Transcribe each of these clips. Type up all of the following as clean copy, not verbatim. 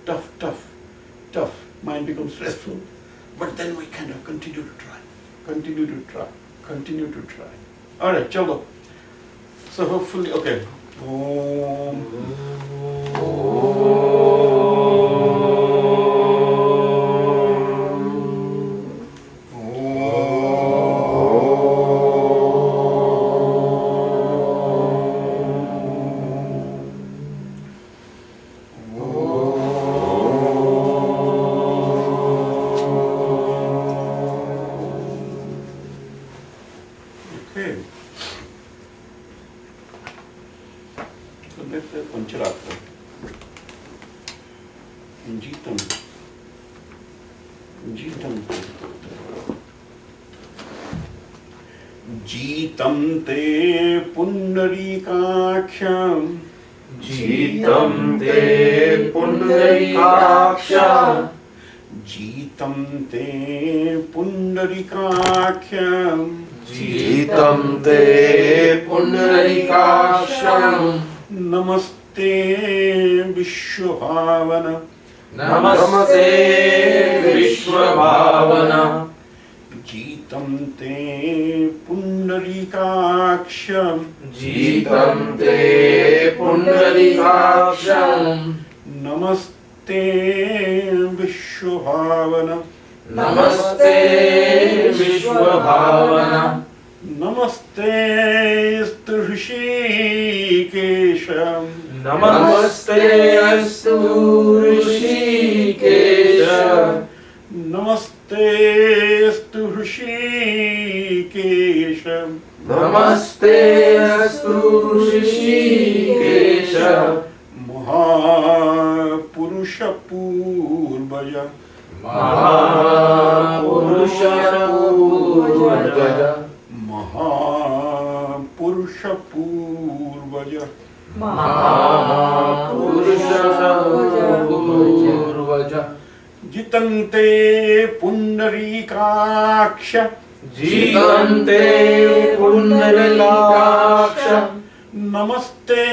tough. Mind becomes stressful. But then we kind of continue to try. All right, chalo. So hopefully, okay. जीतं ते पुण्डरीकाक्षं जीतं ते पुण्डरीकाक्षं जीतं ते पुण्डरीकाक्षं जीतं ते पुण्डरीकाक्षं नमस्ते विश्वभावन नमस्ते विश्वभावन जीतं ते पुण्डरीकाक्षं जीतं ते पुण्डरीकाक्षं नमस्ते विश्वभावन नमस्ते विश्वभावन नमस्ते ऋषिकेश नमस्ते अस्तु ऋषिकेश नमस्ते ऋषिकेश नमस्ते अस्तु ऋषिकेश महापुरुष पूर्वज महापुरुष पूर्वज महापुरुष पूर्वज महापुरुष पूर्वज जितन्ते पुण्डरीकाक्ष जीवन्ते पुण्डरीकाक्ष नमस्ते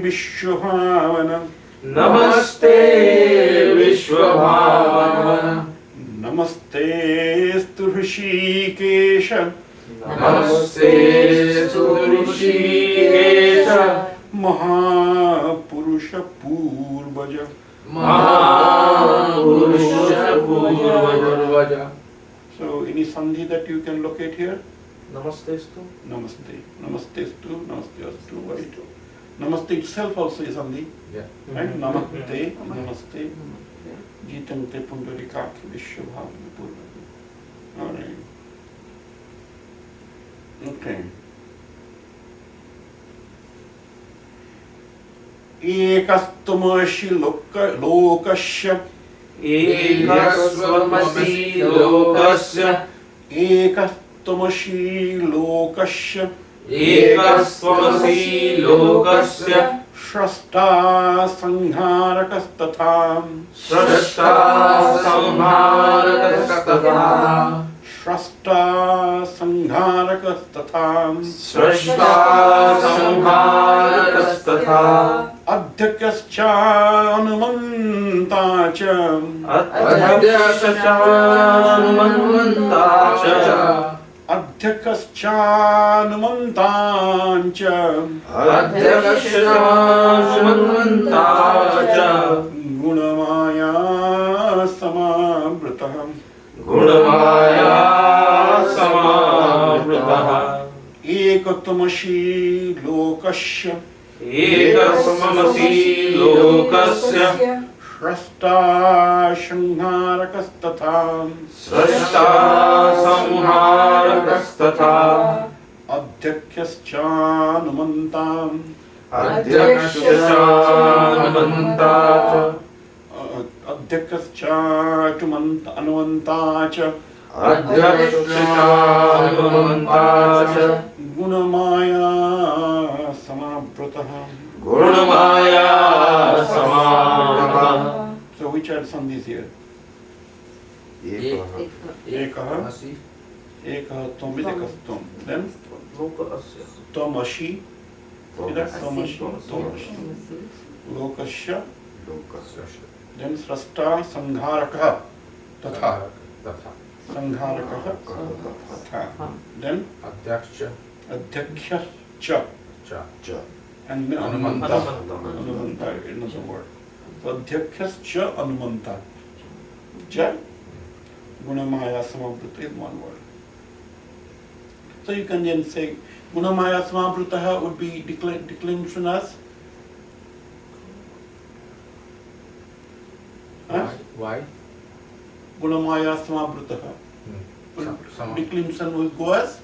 विश्वभावन नमस्ते विश्वभावन नमस्ते ऋषिकेश नमस्ते ऋषिकेश महापुरुष पूर्वज महापुरुष पूर्वज. So any sandhi that you can locate here? Namastestu. Namaste. Namastestu. Namastestu. Right. Namaste itself also is sandhi. Yeah. Right? Namaste. Namaste. Jitante pundarikakya vishwabhavana purvana. All right. Okay. Ekastumasi lokasya एकस्वमसि लोकस्य एकस्त्वमसि लोकस्य एकस्वमसि लोकस्य स्रष्टा संहारकस्तथा स्रष्टा संहारकस्तथा स्रष्टा संहारकस्तथा स्रष्टा संहारकस्तथा अध्यक्षश्चानुमन्ता च अध्यक्षश्चानुमन्ता च अध्यक्षश्चानुमन्ता च अध्यक्षश्चानुमन्ता च गुणमाया समावृतः गुणमाया समावृतः एकत्वमसि लोकस्य एकस्वमसि लोकस्य स्रष्टा संहारकस्तथा स्रष्टा संहारकस्तथा अध्यक्षश्चानुमन्ता अध्यक्षश्चानुमन्ता च अध्यक्षश्चानुमन्ता च अध्यक्षश्चानुमन्ता च गुणमाया समावृतः गुणमाया समावृतः. So which are sandhis here? Ekah, ekah tvam, ekastvam. Then tamashi, tamashi, lokasya, Then srashta sangharakah tatha. Sangharakah tatha. Then adhyaksha cha. And then Anumanta. Anumanta is another word. So adhyaksha cha Anumanta. Cha Gunamaya Samabhrita is one word. So you can then say Gunamaya Samabhritaha would be declination as Why? Gunamaya Samabhritaha. Declination will go as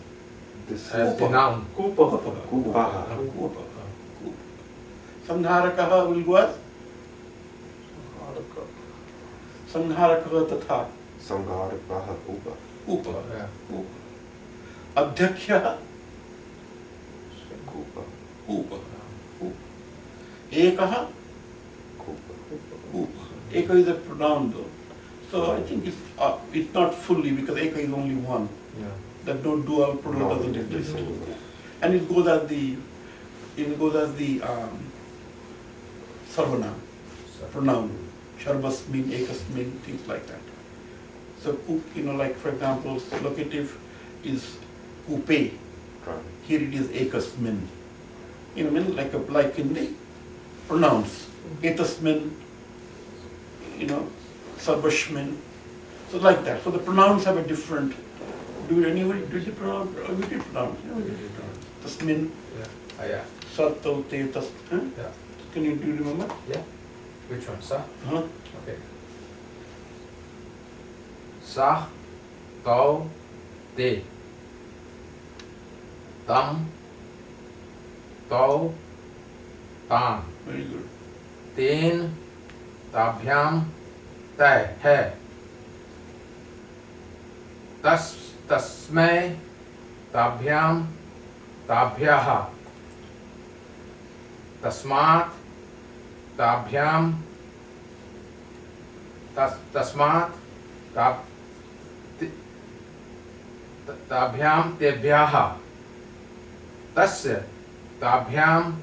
As the noun. Kupa. Sangharakaha will go as Sangharakaha tatha. Kupa. Adhyaksha Kupa. Ekaha Kupa. Eka is a pronoun though. So I think it's not fully because Eka is only one. Yeah. That don't dual pronoun doesn't exist. And it goes as the sarvana pronoun. Sharvasmin, ekasmin, things like that. So like for example, locative is kupe. Here it is ekasmin. Like in the pronouns. Etasmin, sarvashmin. So like that. So the pronouns have a different. Do anybody do the pronoun? We did pronounce. Tasmin. Yeah. Sarto te tas. Yeah. Do you remember? Yeah. Which one? Sa? Huh? Okay. Sa, tau, te. Tam, tau, tam. Very good. Ten, tabhyam, tai, hai. Tasmai, tabhyam, tabhyaha. Tasmat, tabhyam, tasmat, tabhyam, tebhyaha. Tasya, tabhyam,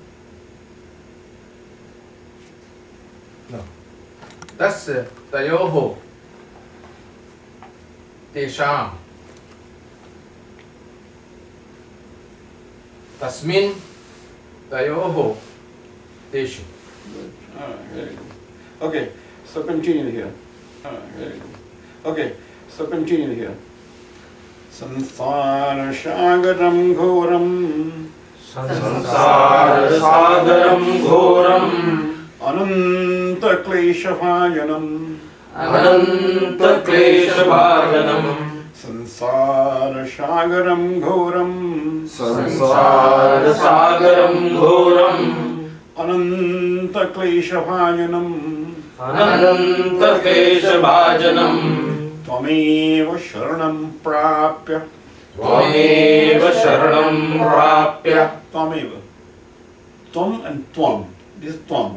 no. Tasya, tayoho, tesham. Tasmin, tayoho, teshu. Very good. Okay, so continue here. Very good. Okay, so continue here. Sansara shagaram ghoram. Sansara sagaram ghoram. Ananta kleshavājanam. Ananta kleshavājanam. Sansara shagaram ghoram. Sansara sagaram ghoram. Ananta kleshavājanam. Ananta kleshavājanam. Tvameva sharanam prapya. Tvameva sharanam prapya. Tvameva. Tvam and tvam. This is tvam.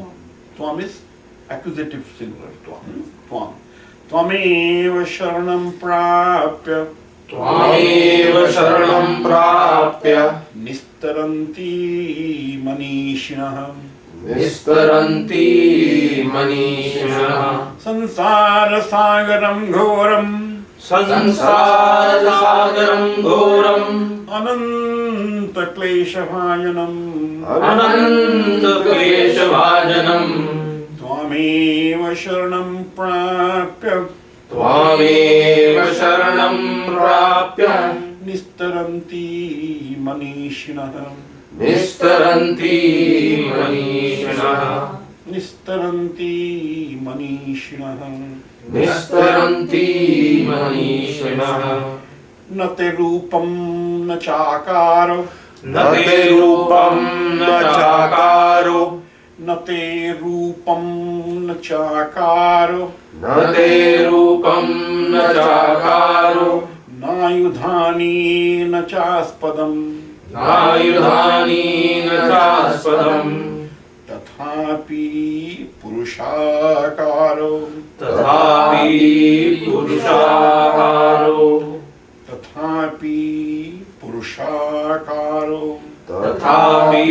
Tvam is accusative singular. Tvam. Tvameva sharanam prapya. Tvameva sharanam prapya. Nistaranti manishinah. Nistaranti manishinah. Sansara sagaram ghoram. Sansara sagaram ghoram. Ananta kleshavājanam. Ananta kleshavājanam. Tvameva sharanam prapya. Tvameva sharanam prapya. Nistaranti manishinah. Nistaranti manishinah. Nistaranti manishinah. Nistaranti manishinah. Nate rupam na chakaro. Nate rupam na chakaro. Nate rupam na chakaro. Nate rupam na chakaro. Nayudhani na chaspadam. Nayudhani na chaspadam. Tathapi purushakaro. Tathapi purushakaro. Tathapi purushakaro. Tathapi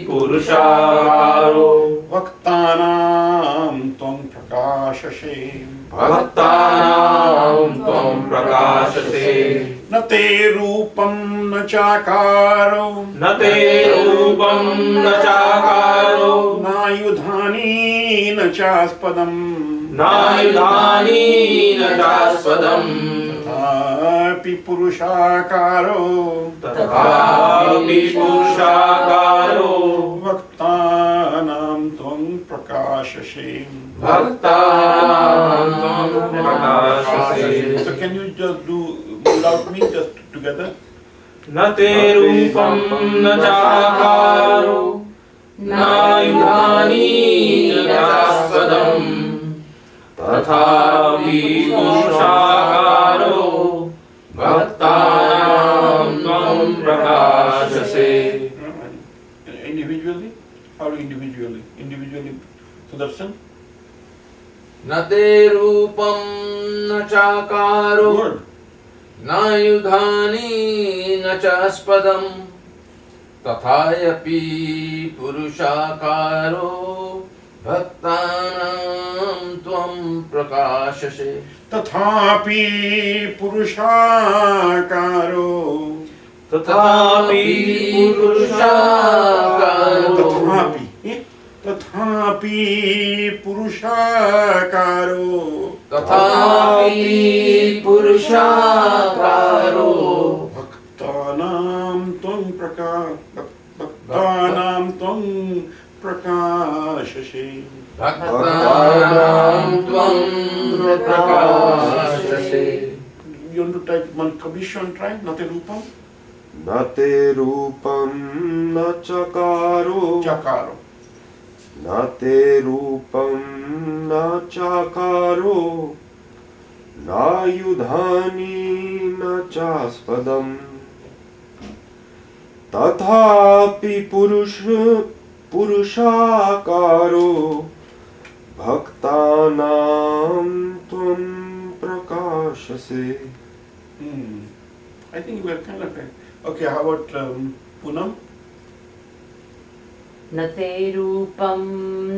purushakaro. Vaktanam prakashase. Bhaktanam tvam prakashase. Na te rupam na chakaro. Na te rupam na chakaro. Na yudhani na chaspadam. Na yudhani na chaspadam. Tathapi purushakaro. Tathapi purushakaro. Bhaktanam tvam prakashase. Bhaktanam tvam prakashase. So can you just do without me, just together? Na te rupam na chakaro. Na yudhani na chaspadam. Tathapi purushakaro. Bhaktanam tvam prakashase. Individually? How individually? Individually, Sudarshan? न ते रूपं न चाकारो Good. न युधानि न चास्पदं तथापि पुरुषाकारो भक्तानां त्वं प्रकाशसे Tathapi purushakaro. Tathapi purushakaro. Tathapi. Tathapi purushakaro. तथापि पुरुषाकारो Bhaktanam tvam Bhaktanam tvam prakashase. भक्तानां त्वं प्रकाशसे. You want to type one Kabisha and try? Nate rupam? न ते रूपं न चकारो Chakaro. न ते रूपं न चाकारो नायुधानि न चास्पदम् तथापि पुरुषाकारो भक्तानां त्वं प्रकाशसे. I think we are kind of okay. How about Poonam? न ते रूपं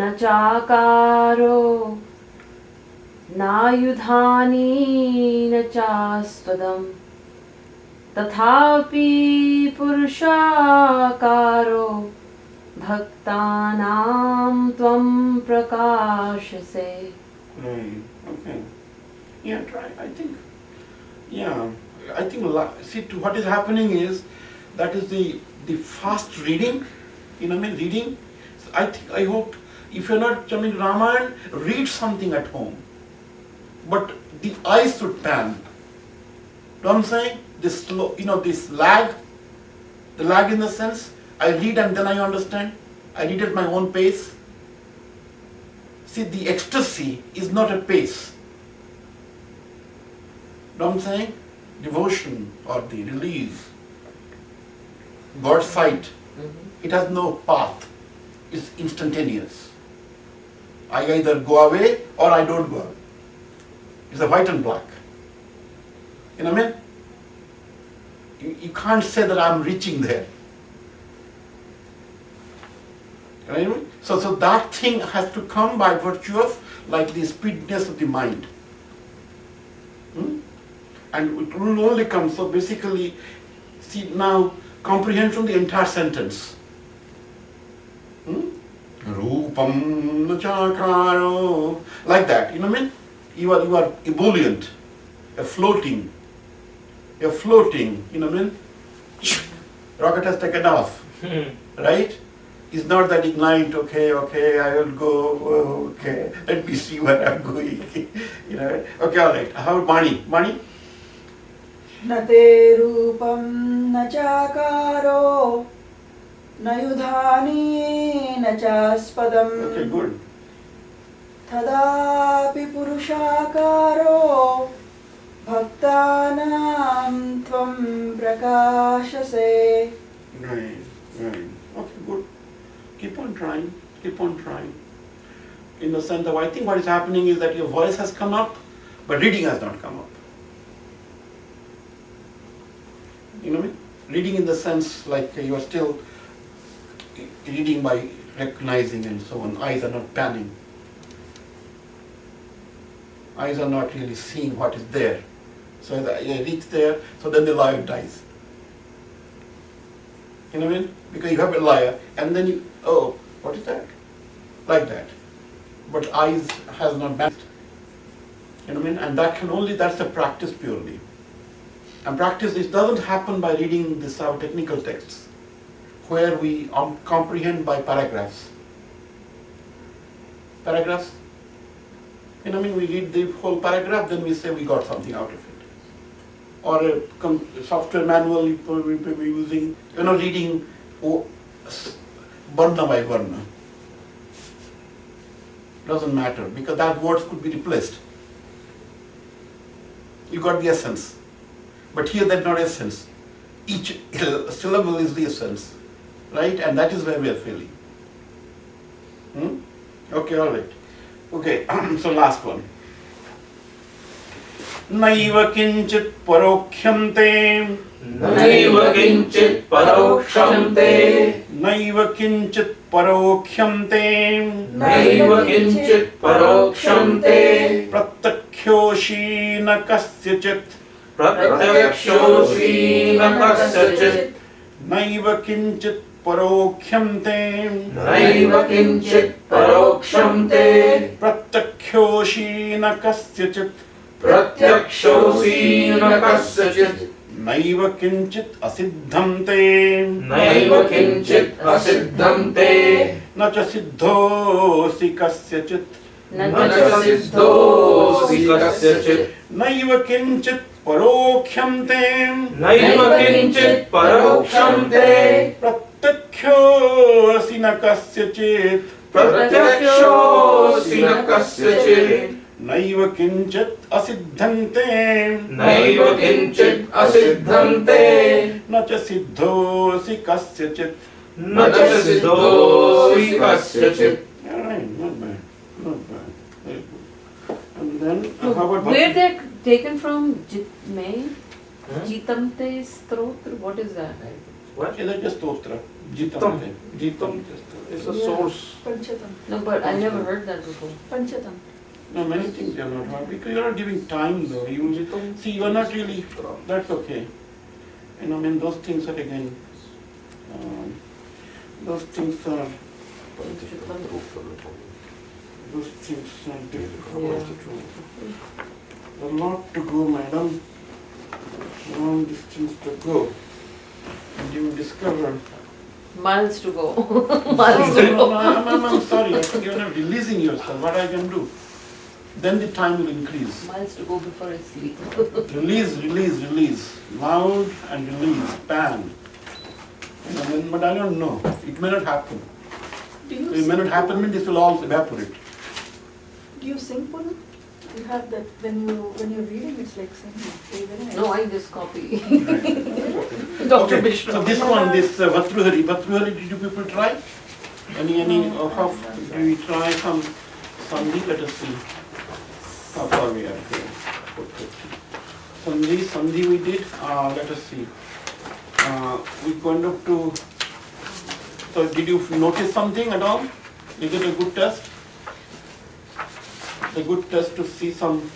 न चाकारो नायुधानि न चास्पदं तथापि पुरुषाकारो भक्तानां त्वं प्रकाशसे. Right. Okay. Yeah, try. I think. Yeah. I think. See, what is happening is that is the fast reading. You know, reading. So I hope if you're not coming to Ramayana, read something at home. But the eyes should pan. Know what I'm saying? This slow, this lag. The lag in the sense, I read and then I understand. I read at my own pace. See, the ecstasy is not a pace. Know what I'm saying? Devotion or the release. God's sight. It has no path. It's instantaneous. I either go away or I don't go away. It's a white and black. You know what I mean? You can't say that I'm reaching there. You know what I mean? So that thing has to come by virtue of like the speediness of the mind. And it will only come, so basically, see now, comprehension of the entire sentence. Rupam nachakaro. Like that, you know what I mean? You are ebullient, you're floating, you know what I mean? Rocket has taken off, right? It's not that ignite, okay, I will go, okay, let me see where I'm going, Okay, all right. How about Mani? न ते रूपं न चाकारो न युधानि न चास्पदम् Okay, good. तदापि पुरुषाकारो भक्तानां त्वं प्रकाशसे. Right. Okay, good. Keep on trying. In the sense of, I think what is happening is that your voice has come up, but reading has not come up. You know what I mean? Reading in the sense like you are still reading by recognizing and so on. Eyes are not panning. Eyes are not really seeing what is there. So they reach there, so then the lawyer dies. You know what I mean? Because you have a lawyer, and then you, oh, what is that? Like that. But eyes has not balanced. You know what I mean? And that's the practice purely. And practice, it doesn't happen by reading this our technical texts, where we comprehend by paragraphs. Paragraphs? You know what I mean? We read the whole paragraph, then we say we got something out of it. Or a software manual we will be using, reading varna by varna. Doesn't matter, because that words could be replaced. You got the essence. But here that's not essence. Each syllable is the essence. Right? And that is where we are feeling. Okay, all right. Okay, so last one. Naiva kinchit parokhyam te. Naiva kinchit paroksham te. Naiva kinchit parokhyam te. Naiva kinchit paroksham te. Pratakyoshi na kasyachit. Pratyakshosi na kasyachit. Naiva kinchit parokhyam te. Naiva kinchit paroksham te. Pratakyoshi na kasyachit. Pratyakshosi na kasyachit. Naiva kinchit asiddham te. Naiva kinchit asiddham te. Na cha siddhosi kasyachit. Na cha siddhosi kasyachit. Naiva kinchit parokhyam te. Naiva kinchit paroksham te. Pratakyosi na kasyachit. Pratyakshosi na kasyachit. Naiva kinchit asiddham te. Naiva kinchit asiddham te. Na cha siddhosi kasyachit. Na cha siddhosi kasyachit. All right, not bad, not bad. Very good. And then, how about Where they're taken from Jitme? Hmm? Jitamte Strotra? What is that? What? Is that just stotra? Jitam. Jitam. It's a Yeah. source. Panchatam. No, but I never heard that before. Panchatam. No, many things you are not hard because you are not giving time though. You see, you are not really. That's okay. You know, I mean, those things are again. Those things are. Those things are difficult. A lot to go, madam. Long distance to go. And you will discover. Miles to go. No, Miles to go. I'm sorry. I think you're not releasing yourself. What I can do? Then the time will increase. Miles to go before I sleep. Release, release, release. Loud and release. Bang. You know, but I don't know. It may not happen. Do you It may not happen, means this will all evaporate. Do you sing, Punu? You have that when you're reading, it's like singing. Very nice. No, I just copy. Right. Dr. Okay, Bishnu. so this one, this Vatruhari. Vatruhari, did you people try? Any, how, do we try some Sandhi? Let us see how far we are here. Sandhi we did. Let us see. We went up to, so did you notice something at all? Is it a good test? A good test to see some.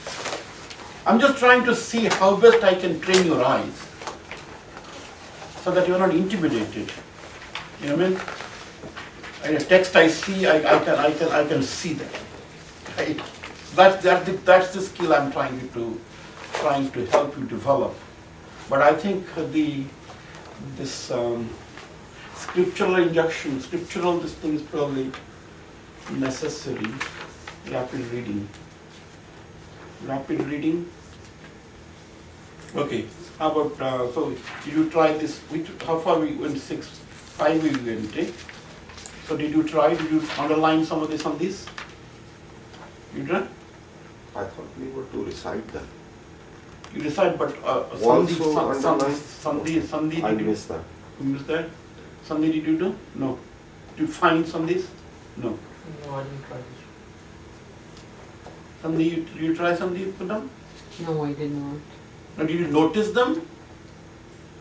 I'm just trying to see how best I can train your eyes so that you're not intimidated. You know what I mean? In a text I see, I can see that. Right? That's the skill I'm trying to help you develop. But I think this scriptural injunction, this thing is probably necessary. Rapid reading. Okay. How about so you try this? How far we went? 5 we went. Eh? So did you try? Did you underline some of this on this? You did? I thought we were to recite that. You decide, but Also underline. Sandhi, I did you missed that. miss that? Sandhi, did you do? No. Did you find some this? No. No, I didn't try this. Sandhi, did you try Sandhi put them? No, I did not. Now, did you notice them?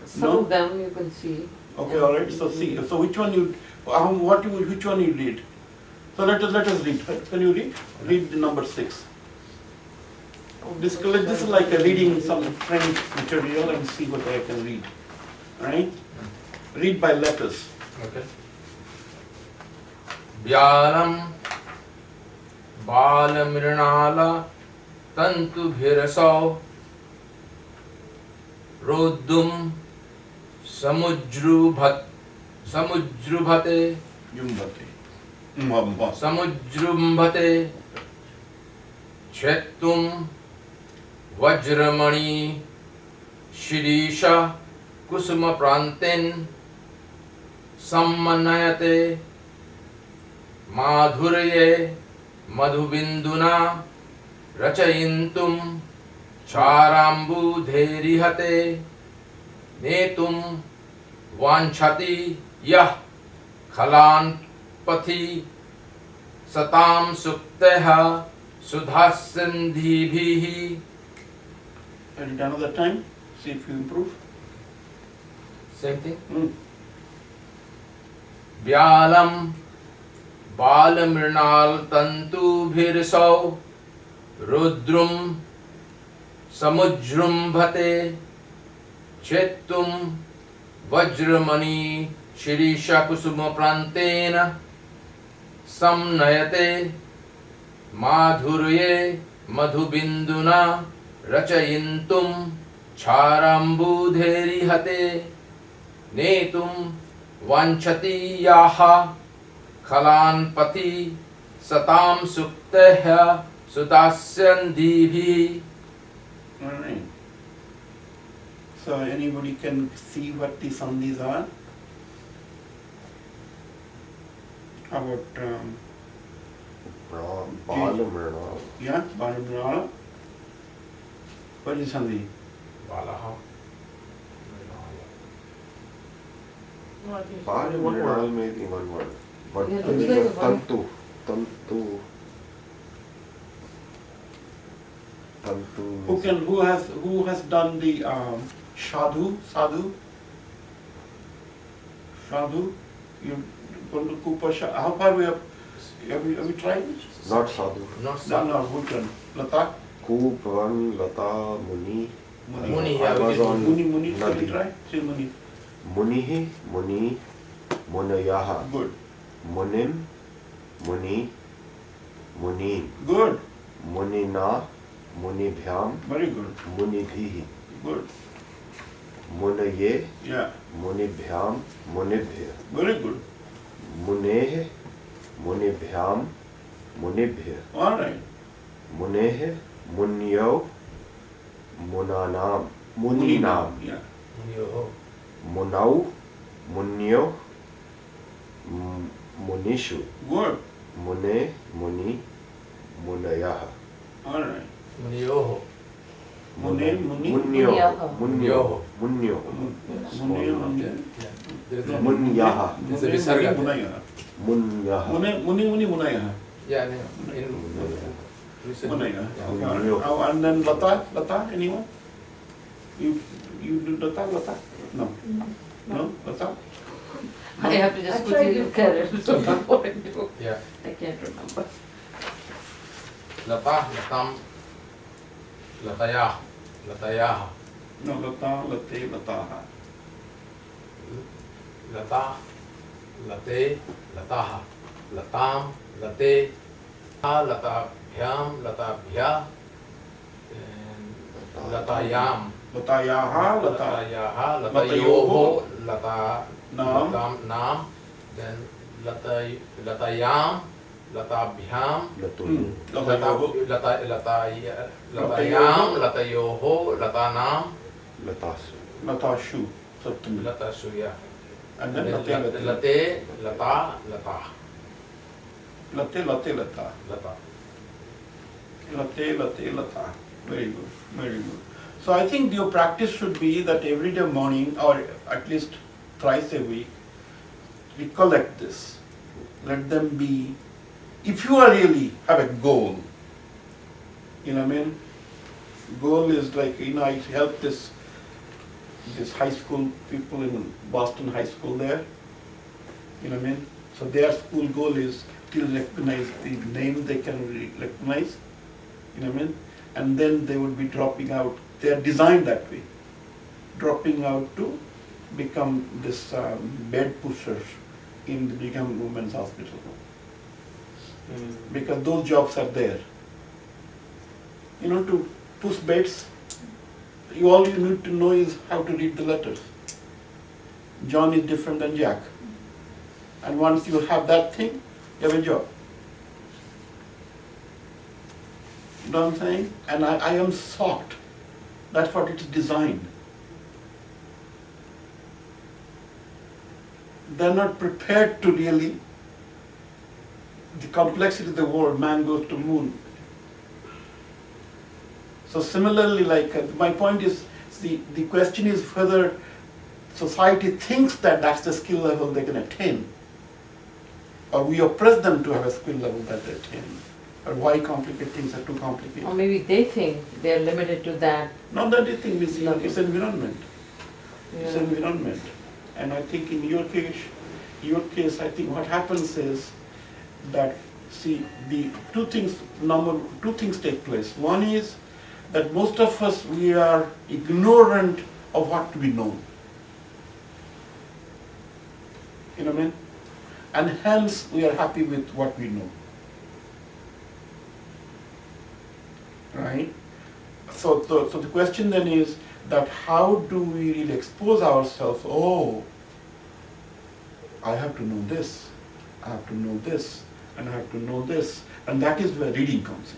Some No? of them you can see. Okay, all right. So see. So which one which one you read? So let us read. Can you read? Read the number 6. This is like a reading some French material and see what I can read. Right? Read by letters. Okay. Vyalam Balamrinala Tantubhirasav Rodum Samujrubhate Jumbate. Samujrumbhate Chetum Vajramani Shirisha Kusuma Prantin Sammanayate Madhurye Madhubinduna Rachayintum Charambudherihate Netum Vanchati Yah Khalan Pathi Satam Sukteha Sudhasindhibhihi. Read it another time. See if you improve. Same thing. Mm. Vyalam Balamrinal Tantubhirsav Rudrum Samujrumbhate Chetum Vajramani Shirisha Kusuma Prantena Samnayate Madhurye Madhubinduna Rachayintum Charambudherihate Netum Vanchati Yaha Khalan Pati Satam Sukteha Sudasyandibhi. Alright. So anybody can see what the sandhis are? How about, Balamrana. yeah, Balamrana? What is sandhi? Balaha. Balamrana may be one word. But Yeah, there is like a one. Tantu. Who has done the sadhu? You going to Kupa how far we have you tried? Not sadhu. Not No, some. who done? Lata? Kupan, Lata, Muni. Muni, I yeah, we was did on Muni, can you Nadi. try? Say Muni. Munihi, Muni, Munayaha. Good. Munim, Muni, Munin. Good. Munina, Munibhyam, Very good. Munibhihi. Good. Munaye, Yeah. Munibhyam, Munibhya. Very good. Munehe, Munibhyam, Munibhya. All right. Munehe, Munyo, Munanam, Muninam. Yeah. Yo. Munau, Munyo, Munishu. Good. Mune, Muni, Munayaha. All right. Munyoho. Mune, Muni. Munyoho. Munyoho. Munyoho. Muni, Muni. There is a Munyaha. There's a visarga. Munaya. Munyaha. Muni, Munaya. Yeah, in Munaya. Yeah. Okay. And then Lata, anyone? You do Lata? No. No? Lata? I have to just I quickly tried look at it before I do. Yeah. I can't remember. Lata, Latam, Lataya, Latayaha. No, Lata, Late, Lataha. Lata, Late, Lataha. Latam, Late, Latabhyam, Latabhya, and Latayam. Latayaha, Lata. Latayaha, Latayoho. Latayoho, Lata, Nam. Nam, then Latayam, Latabhyam, Latuyu. Latayoho. Latayam, Latayoho, Latanam, Latasu. Latashu. Saptami. Latasuya. And then Late, Late. Late, Lata. Late, Late, Lata. Lata. Late, Lata. Very good. Very good. So I think your practice should be that every day morning or at least thrice a week, recollect this. Let them be, if you are really have a goal, you know what I mean? Goal is like, I help this high school people in Boston High School there, you know what I mean? So their school goal is to recognize the name they can recognize, you know what I mean? and then they would be dropping out. They are designed that way, dropping out to become this bed pushers in the Brigham Women's Hospital, because those jobs are there. You know, to push beds, all you need to know is how to read the letters. John is different than Jack. And once you have that thing, you have a job. You know what I'm saying? And I am shocked. That's what it's designed. They're not prepared to really, the complexity of the world, man goes to moon. So similarly, like my point is, the question is whether society thinks that that's the skill level they can attain, or we oppress them to have a skill level that they attain, or why complicate things are too complicated. Or maybe they think they're limited to that. Not that they think, it's environment. It's Yeah. environment. And I think in your case, I think what happens is that, see, the two things take place. One is that most of us, we are ignorant of what to be known. You know what I mean? And hence we are happy with what we know. Right? So the question then is that how do we really expose ourselves? Oh, I have to know this, I have to know this, and I have to know this. And that is where reading comes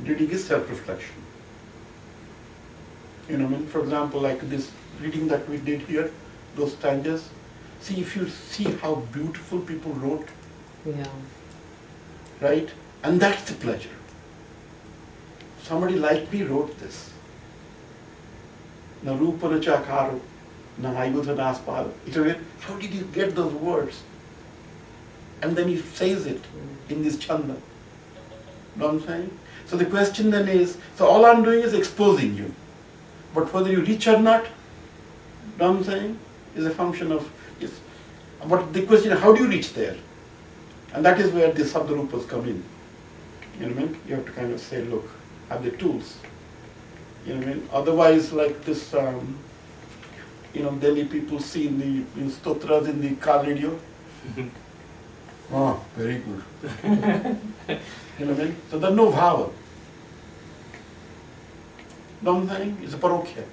in. Reading is self-reflection. You know what I mean? For example, like this reading that we did here, those stanzas. See, if you see how beautiful people wrote, Yeah. right? And that's the pleasure. Somebody like me wrote this. Na rupa na chakaru, na ayudha na aspal. How did you get those words? And then he says it in this chanda. Know what I'm saying? So the question then is, so all I'm doing is exposing you. But whether you reach or not, know what I'm saying, is a function of, but the question is, how do you reach there? And that is where the Sabdarupas come in. You know what I mean? You have to kind of say, look, have the tools. You know what I mean? Otherwise, like this, Delhi people see in stotras in the car radio. Oh, very good. You know what I mean? So there's no bhava. Know what I'm saying? It's a parokya.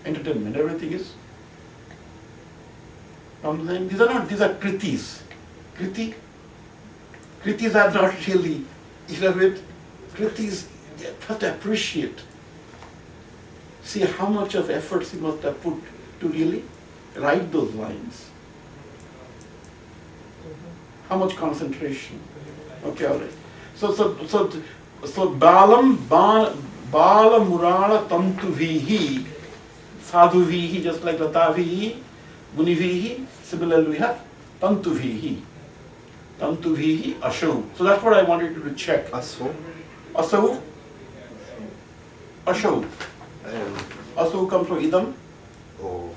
Entertainment, everything is. Know what I'm saying? These are kritis. Kritis are not really, kritis, first appreciate. See how much of efforts you must have put to really write those lines. How much concentration. Okay, all right. So Bala Murala Tantu Vihi, Sadhu Vihi, just like Lata Vihi, Muni Vihi, similarly we have Tantu Vihi. Tantu Vihi Asau. So that's what I wanted you to check. Aso. Asau. Asau. And Asau comes from Idam. oh,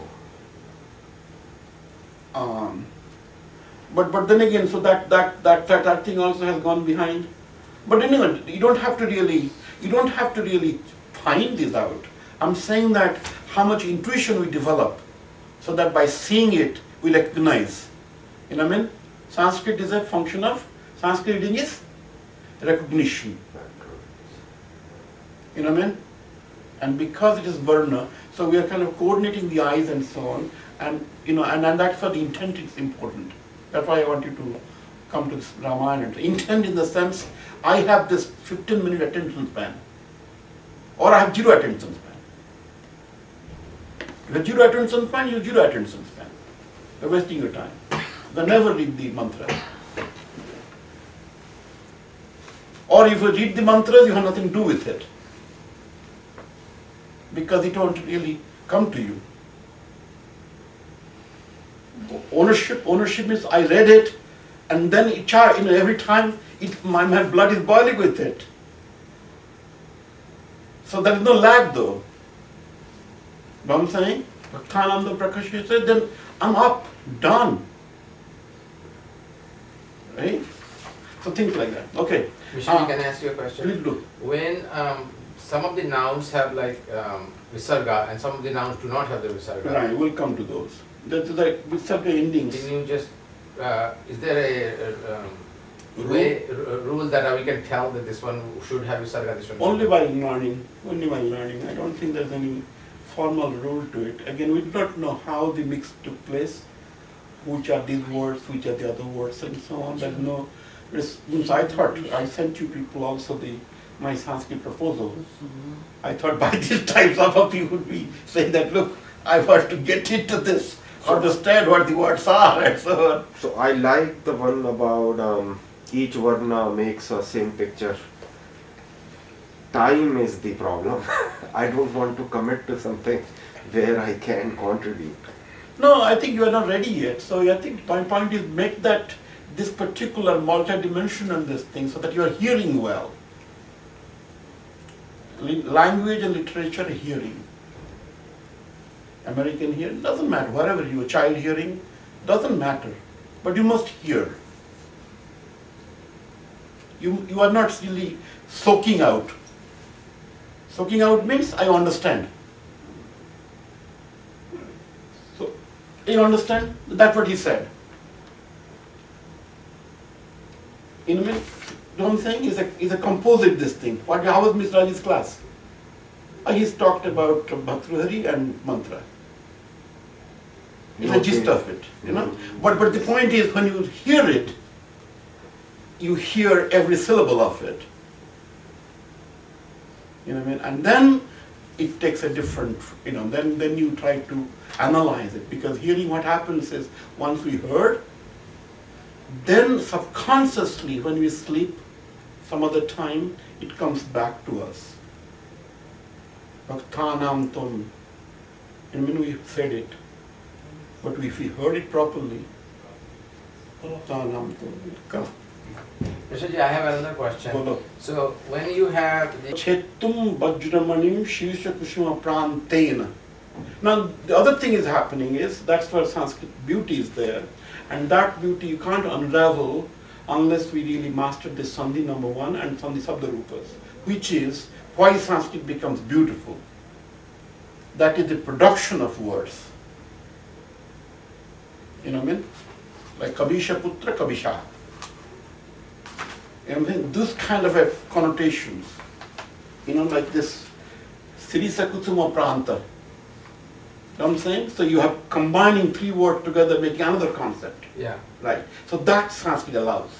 But then again, so that thing also has gone behind. But anyway, you don't have to really find this out. I'm saying that how much intuition we develop, so that by seeing it, we recognize. You know what I mean? Sanskrit is a function of, Sanskrit reading is recognition. You know what I mean? And because it is Varna, so we are kind of coordinating the eyes and so on, and and that's why the intent is important. That's why I want you to come to this Ramayana. Intent in the sense, I have this 15-minute attention span, or I have zero attention span. If you have zero attention span, you have zero attention span. You're wasting your time. Then never read the mantras. Or if you read the mantras, you have nothing to do with it, because it won't really come to you. Ownership means I read it, and then every time my blood is boiling with it. So there is no lag though. Know what I'm saying? Bhaktananda Prakash said, then I'm up, done. Right? So things like that. Okay. Michelle, can I ask you a question? Please do. When some of the nouns have like visarga and some of the nouns do not have the visarga, Right, we'll come to those. That's the visarga endings. can you just, is there a rule that we can tell that this one should have visarga, this one should Only not? by learning. Only by learning. I don't think there's any formal rule to it. Again, we do not know how the mix took place, which are these words, which are the other words, and so on. There's no. I thought I sent you people also my Sanskrit proposal. I thought by this time some of you would be saying that, look, I want to get into this, understand what the words are, and so on. So I like the one about each varna makes a same picture. Time is the problem. I don't want to commit to something where I can contribute. No, I think you are not ready yet. So I think my point is make that this particular multi-dimensional this thing so that you are hearing well. Language and literature hearing. American hearing doesn't matter. Whatever you, child hearing doesn't matter. But you must hear. You are not really soaking out. Soaking out means I understand. So you understand? That's what he said. You know what I'm saying? Is a composite this thing. How was Mr. Raj's class? He's talked about Bhatrahari and mantra. It's the gist of it, you know. But the point is, when you hear it, you hear every syllable of it. You know what I mean? And then it takes a different, then you try to analyze it. Because hearing, what happens is, once we heard, then subconsciously when we sleep, some other time, it comes back to us. Bhaktanam tom. And when we said it, but if we heard it properly, Bhaktanam tom, it comes. Rishabhji, I have another question. Bolo. So when you have the Chetum Vajramanim Shirsha Kushuma Prantena. Now the other thing is happening is, that's where Sanskrit beauty is there. And that beauty you can't unravel unless we really master this Sandhi number 1 and Sandhi Sabdarupas, which is why Sanskrit becomes beautiful. That is the production of words. You know what I mean? Like Kabisha Putra, Kabisha. You know what I mean? This kind of a connotations. Like this Sirisa Kutsuma Pranta. You know what I'm saying? So you have combining 3 words together, making another concept. yeah. Right. So that Sanskrit allows.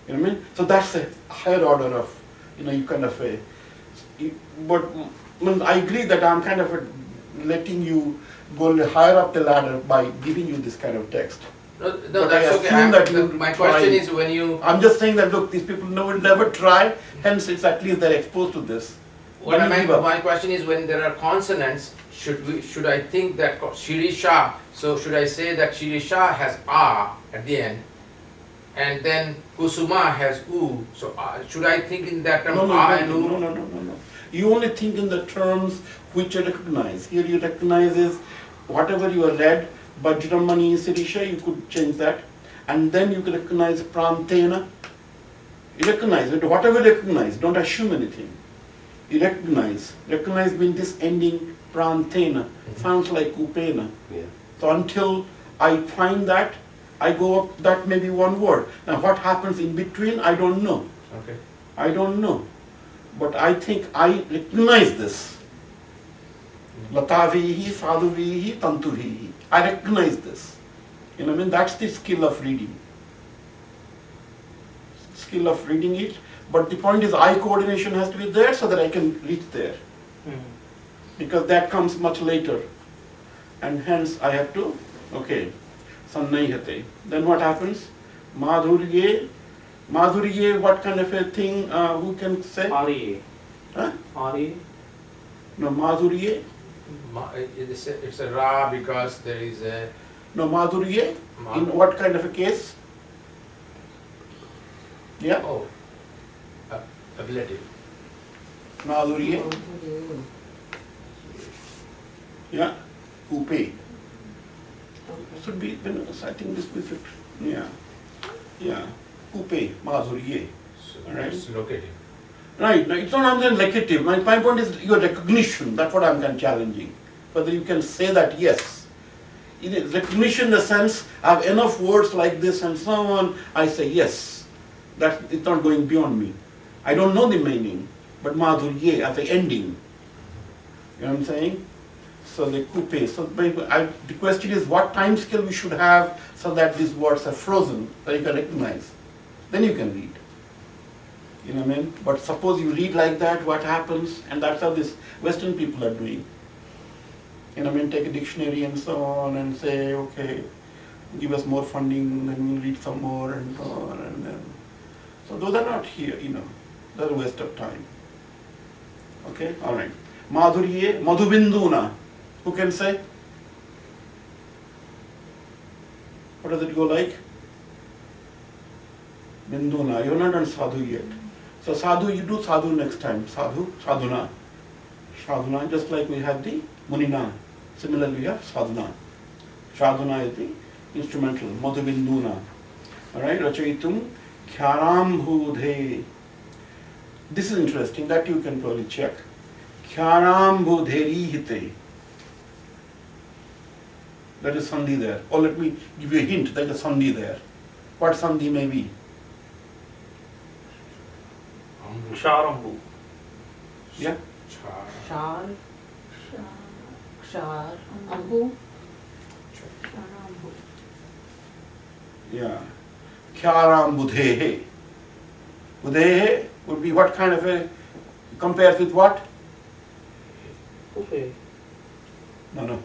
You know what I mean? So that's a higher order of, you kind of a. But I agree that I'm kind of letting you go a little higher up the ladder by giving you this kind of text. No, But I that's okay. assume that you My try. question is when you. I'm just saying that, look, these people will never try, hence it's at least they're exposed to this. What When you give up. my question is, when there are consonants, should I think that Shirisha, so should I say that Shirisha has A at the end, and then Kusuma has U, so should I think in that term A and U? No. You only think in the terms which you recognize. Here you recognize is whatever you have read, Vajramani, Sirisha, you could change that. And then you can recognize Prantena. You recognize it, whatever you recognize, don't assume anything. You recognize. Recognize means this ending Prantena. Sounds like Upena. Yeah. So until I find that, I go up, that may be one word. Now what happens in between, I don't know. Okay. I don't know. But I think I recognize this. Latavihi, sadhuvihi, tantuvihi. I recognize this. You know what I mean? That's the skill of reading. Skill of reading it. But the point is eye coordination has to be there so that I can reach there. Because that comes much later. And hence I have to, okay, sannayhate. Then what happens? Madhurye. Madhurye, what kind of a thing, who can say? Ari. Huh? Ari. No, Madhurye. It's a Ra because there is a. No, Madhurye. In what kind of a case? Yeah? Oh, ability. Madhurye. Yeah? Upe. Should be, I think this will fit. Yeah. Yeah. coupe, madhurye. So Right. it's locative. Right, no, it's not only negative. My point is your recognition. That's what I'm kind of challenging. Whether you can say that, yes. It is recognition in the sense, I have enough words like this and so on, I say yes. That it's not going beyond me. I don't know the meaning, but madhurye as an ending. You know what I'm saying? So the coupe. So the question is what time scale we should have so that these words are frozen, so you can recognize. Then you can read. You know what I mean? But suppose you read like that, what happens? And that's how these Western people are doing. You know what I mean? Take a dictionary and so on and say, okay, give us more funding, then we'll read some more and so on. And then. So those are not here, you know. That's a waste of time. Okay? All right. Madhurye, Madhubinduna. Who can say? What does it go like? Binduna. You're not done sadhu yet. So sadhu, you do sadhu next time. Sadhu, sadhuna. Sadhuna, just like we have the munina. Similarly, we have sadhana. Sadhana is the instrumental. Madhubinduna. Alright, Rachayitum Khyarambhudhe. This is interesting, that you can probably check. Khyarambhudherihite. That is sandhi there. Or let me give you a hint, there is a sandhi there. What sandhi may be? Ksharambu. Yeah? Shar, Kshar, Ambu. Yeah. Khyarambhudhehe. Budhehe would be what kind of a, compared with what? Okay. No.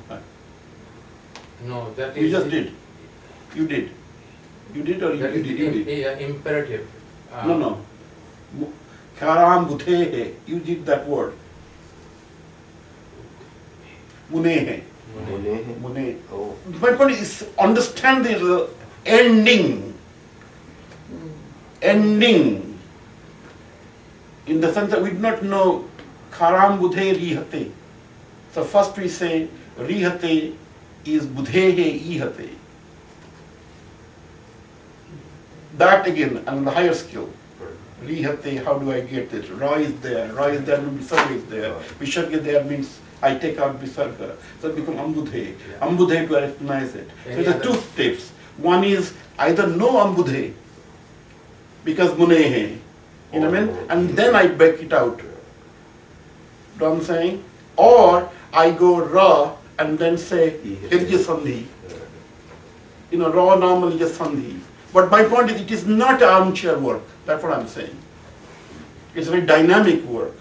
No, that You is. just did. You did. You did or you That is did? the You did. imperative. No. Khyarambhudhehe. You did that word. Munehe. Mune. Mune. Oh. My point is understand the ending. Ending. In the sense that we do not know Kharambudhe Rihate. So first we say Rihate is Budhehe Ihate. That again, and the higher skill. Rihate, how do I get it? Ra is there. Ra is there means Visarga is there. Visarga there means I take out Visarga. So it becomes Ambudhe. Ambudhe to recognize it. So there are two steps. One is either no Ambudhe, because Munehe. You know what I mean? And then I break it out. You know what I'm saying? Or I go Ra and then say Hirja Sandhi. You know, Ra normally just Sandhi. But my point is it is not armchair work. That's what I'm saying. It's very dynamic work,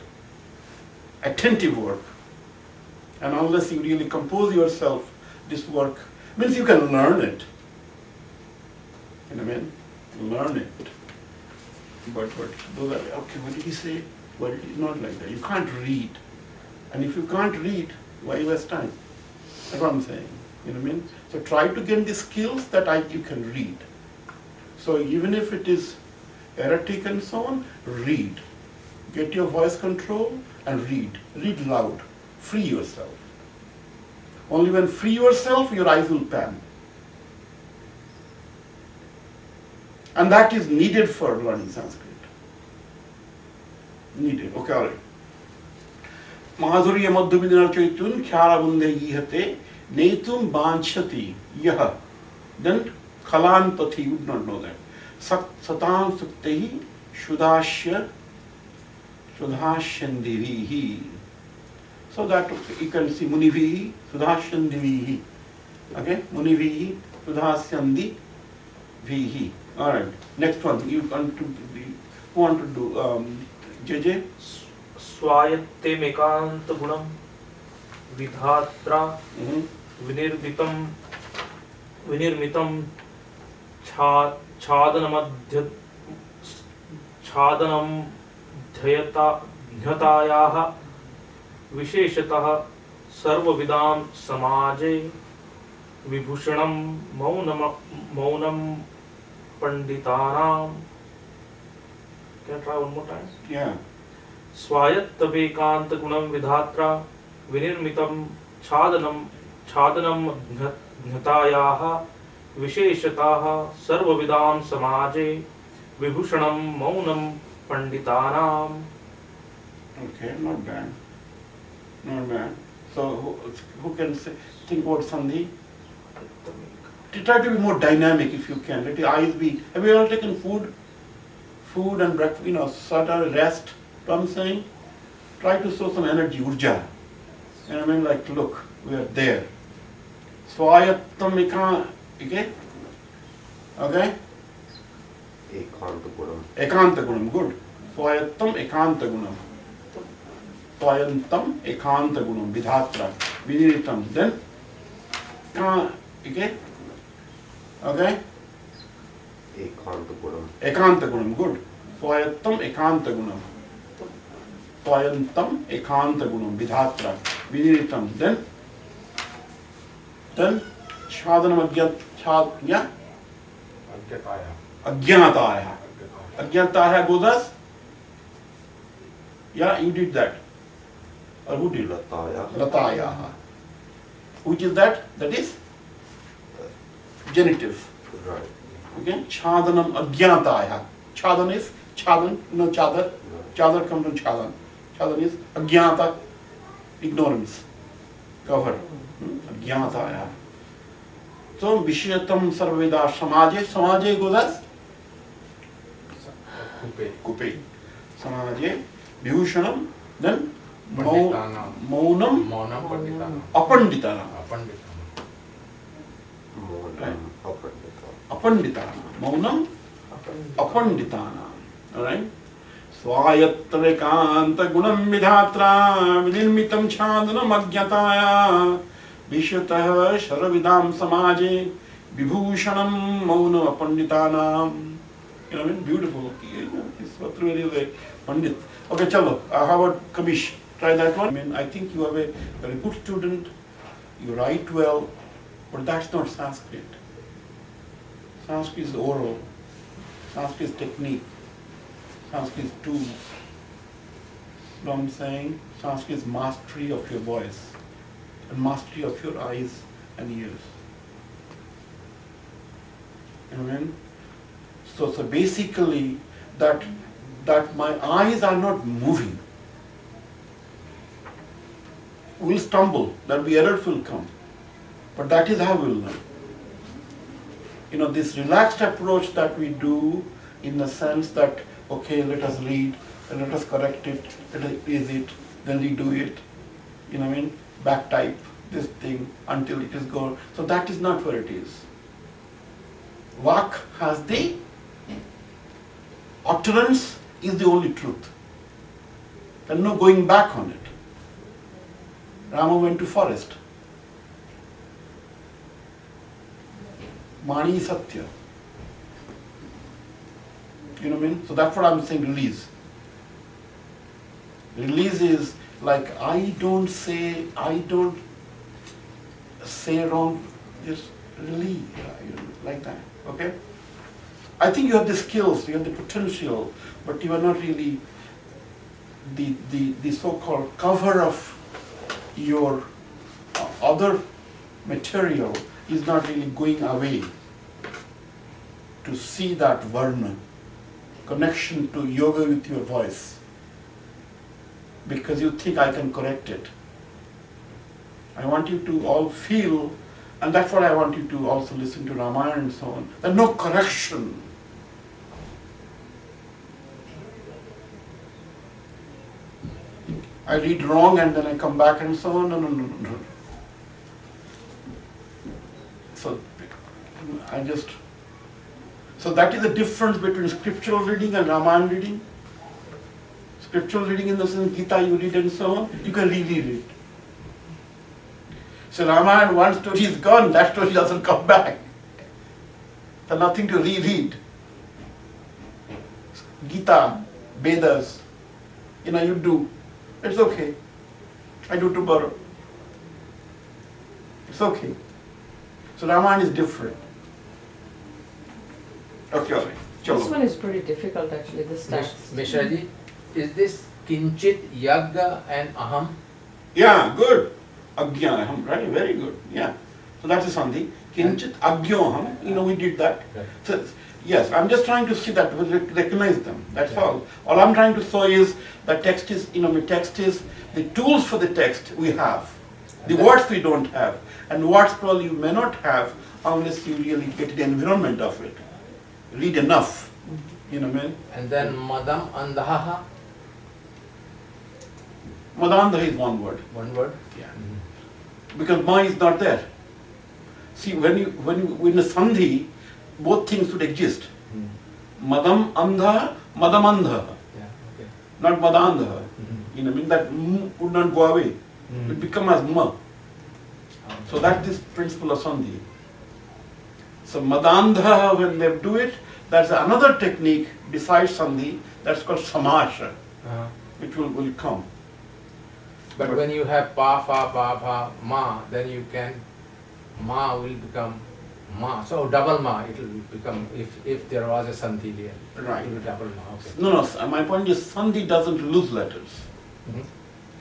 attentive work. And unless you really compose yourself, this work means you can learn it. You know what I mean? Learn it. But those are, okay, what did he say? Well, it is not like that. You can't read. And if you can't read, why waste time? That's what I'm saying. You know what I mean? So try to gain the skills that you can read. So even if it is erratic and so on, read. Get your voice control and read. Read loud. Free yourself. Only when free yourself, your eyes will pan. And that is needed for learning Sanskrit. Needed. Okay, all right. Madhurya Madhubindana Chaitun Khyarabunde Ihate Netum Banchati Yaha. Then Khalan Pathi, you would not know that. Satam Suktehi Shudashya Shudhashyandivihi. So that you can see Munivihi Shudhashyandivihi. Okay? Munivihi Shudhashyandivihi. Alright. Next one. You want to do, who want to do? JJ? स्वायत्ते मेकांत गुणम विधात्रा विनिर्मितम छादनम ध्यतायाः विशेषतः सर्वविदां समाजे विभूषणं Mounam पंडितानां. Can I try one more time? Yeah. स्वायत्तवेकांत गुणम विधात्रा विनिर्मितम छादनम ध्यतायाः विशेषतः सर्वविदां समाजे Vibhushanam Maunam Panditanam. Okay, not bad. Not bad. So who can say, think about Sandhi? Try to be more dynamic if you can. Let your eyes be. Have you all taken food? Food and breakfast, sort of rest. What I'm saying? Try to show some energy, urja. You know what I mean? Like, look, we are there. Swayattamika, okay? Okay? Ekanta Gunam. Ekanta gunam, good. Swayattam ekanta gunam. Swayantam ekanta gunam, vidhatra, vidiritam. Then, okay? Okay? Ekanta Gunam. Ekanta gunam, good. Swayattam ekanta gunam. Swayantam ekanta gunam, vidhatra, vidiritam. Then, chhadanam yeah? Ajnataya. Ajnataya goes as? Yeah, you did that. Or who did? Lataya. Lataya. Which is that? That is genitive. Right. Okay? Chadanam ajnataya. Chadan is chadan, chadar. Chadar comes from chadan. Chadan is ajnata, ignorance, cover. Ajnataya. So, Vishayatam Sarveda Samaje. Samaje goes as? Kupe. Samaje. Vibhushanam. Then Panditanam. Maunam Maunam Panditanam. Apanditana. Apanditana. Monam Apandita. Apanditana. Maunam Apanditana. Alright? Swayatrekanta gunam vidhatra vinirmitam chadanam ajnataya vishyatah sharavidam samaje vibhushanam maunam apanditanam. You know what I mean? Beautiful. This Vatruvedi is a Pandit. Okay, chalo. How about Kabish? Try that one. I mean, I think you are a very good student. You write well, but that's not Sanskrit. Sanskrit is oral. Sanskrit is technique. Sanskrit is tool. You know what I'm saying? Sanskrit is mastery of your voice and mastery of your eyes and ears. You know what I mean? So basically, that my eyes are not moving. We'll stumble, there'll be errors will come. But that is how we'll learn. This relaxed approach that we do in the sense that, okay, let us read, and let us correct it, let us erase it, then redo it, you know what I mean? Back type this thing until it is gone. So that is not where it is. Vak has the utterance is the only truth. There's no going back on it. Rama went to forest. Mani Satya. You know what I mean? So that's what I'm saying, release. Release is like I don't say wrong, just release, like that, okay? I think you have the skills, you have the potential, but you are not really, the so-called cover of your other material is not really going away to see that varna, connection to yoga with your voice, because you think I can correct it. I want you to all feel, and that's what I want you to also listen to Ramayana and so on. There's no correction. I read wrong and then I come back and so on. No. So that is the difference between scriptural reading and Ramayana reading. Scriptural reading in the sense Gita you read and so on, you can reread it. So Ramayana, one story is gone, that story doesn't come back. There's nothing to reread. Gita, Vedas, you do. It's okay. I do tomorrow. It's okay. So Ramayana is different. Okay, all right. This one is pretty difficult actually, this text. Mishraji, is this Kinchit, Yagga and Aham? Yeah, good. Agyaham, right? Very good. Yeah. So that's a sandhi. Kinchit agyoham. We did that. Right. So Yes, I'm just trying to see that, recognize them, that's all. All I'm trying to show is the text is, the text is, the tools for the text we have. The words we don't have. And words probably you may not have unless you really get the environment of it. Read enough, you know what I mean? And then madam andaha, Madandha is one word. one word. Yeah. Because ma is not there. See, when in a sandhi, both things should exist. Madam andha, madamandha, Yeah, okay. not madandha. You know what I mean? That m would not go away. It would become as ma. So that's this principle of sandhi. So madandha, when they do it, that's another technique besides sandhi, that's called samasha, which will come. But when you have pa, fa, ma, then you can, ma will become ma. So double ma, it will become, if there was a sandhi there. Right. It will be double ma, okay. No, my point is sandhi doesn't lose letters. Mhm.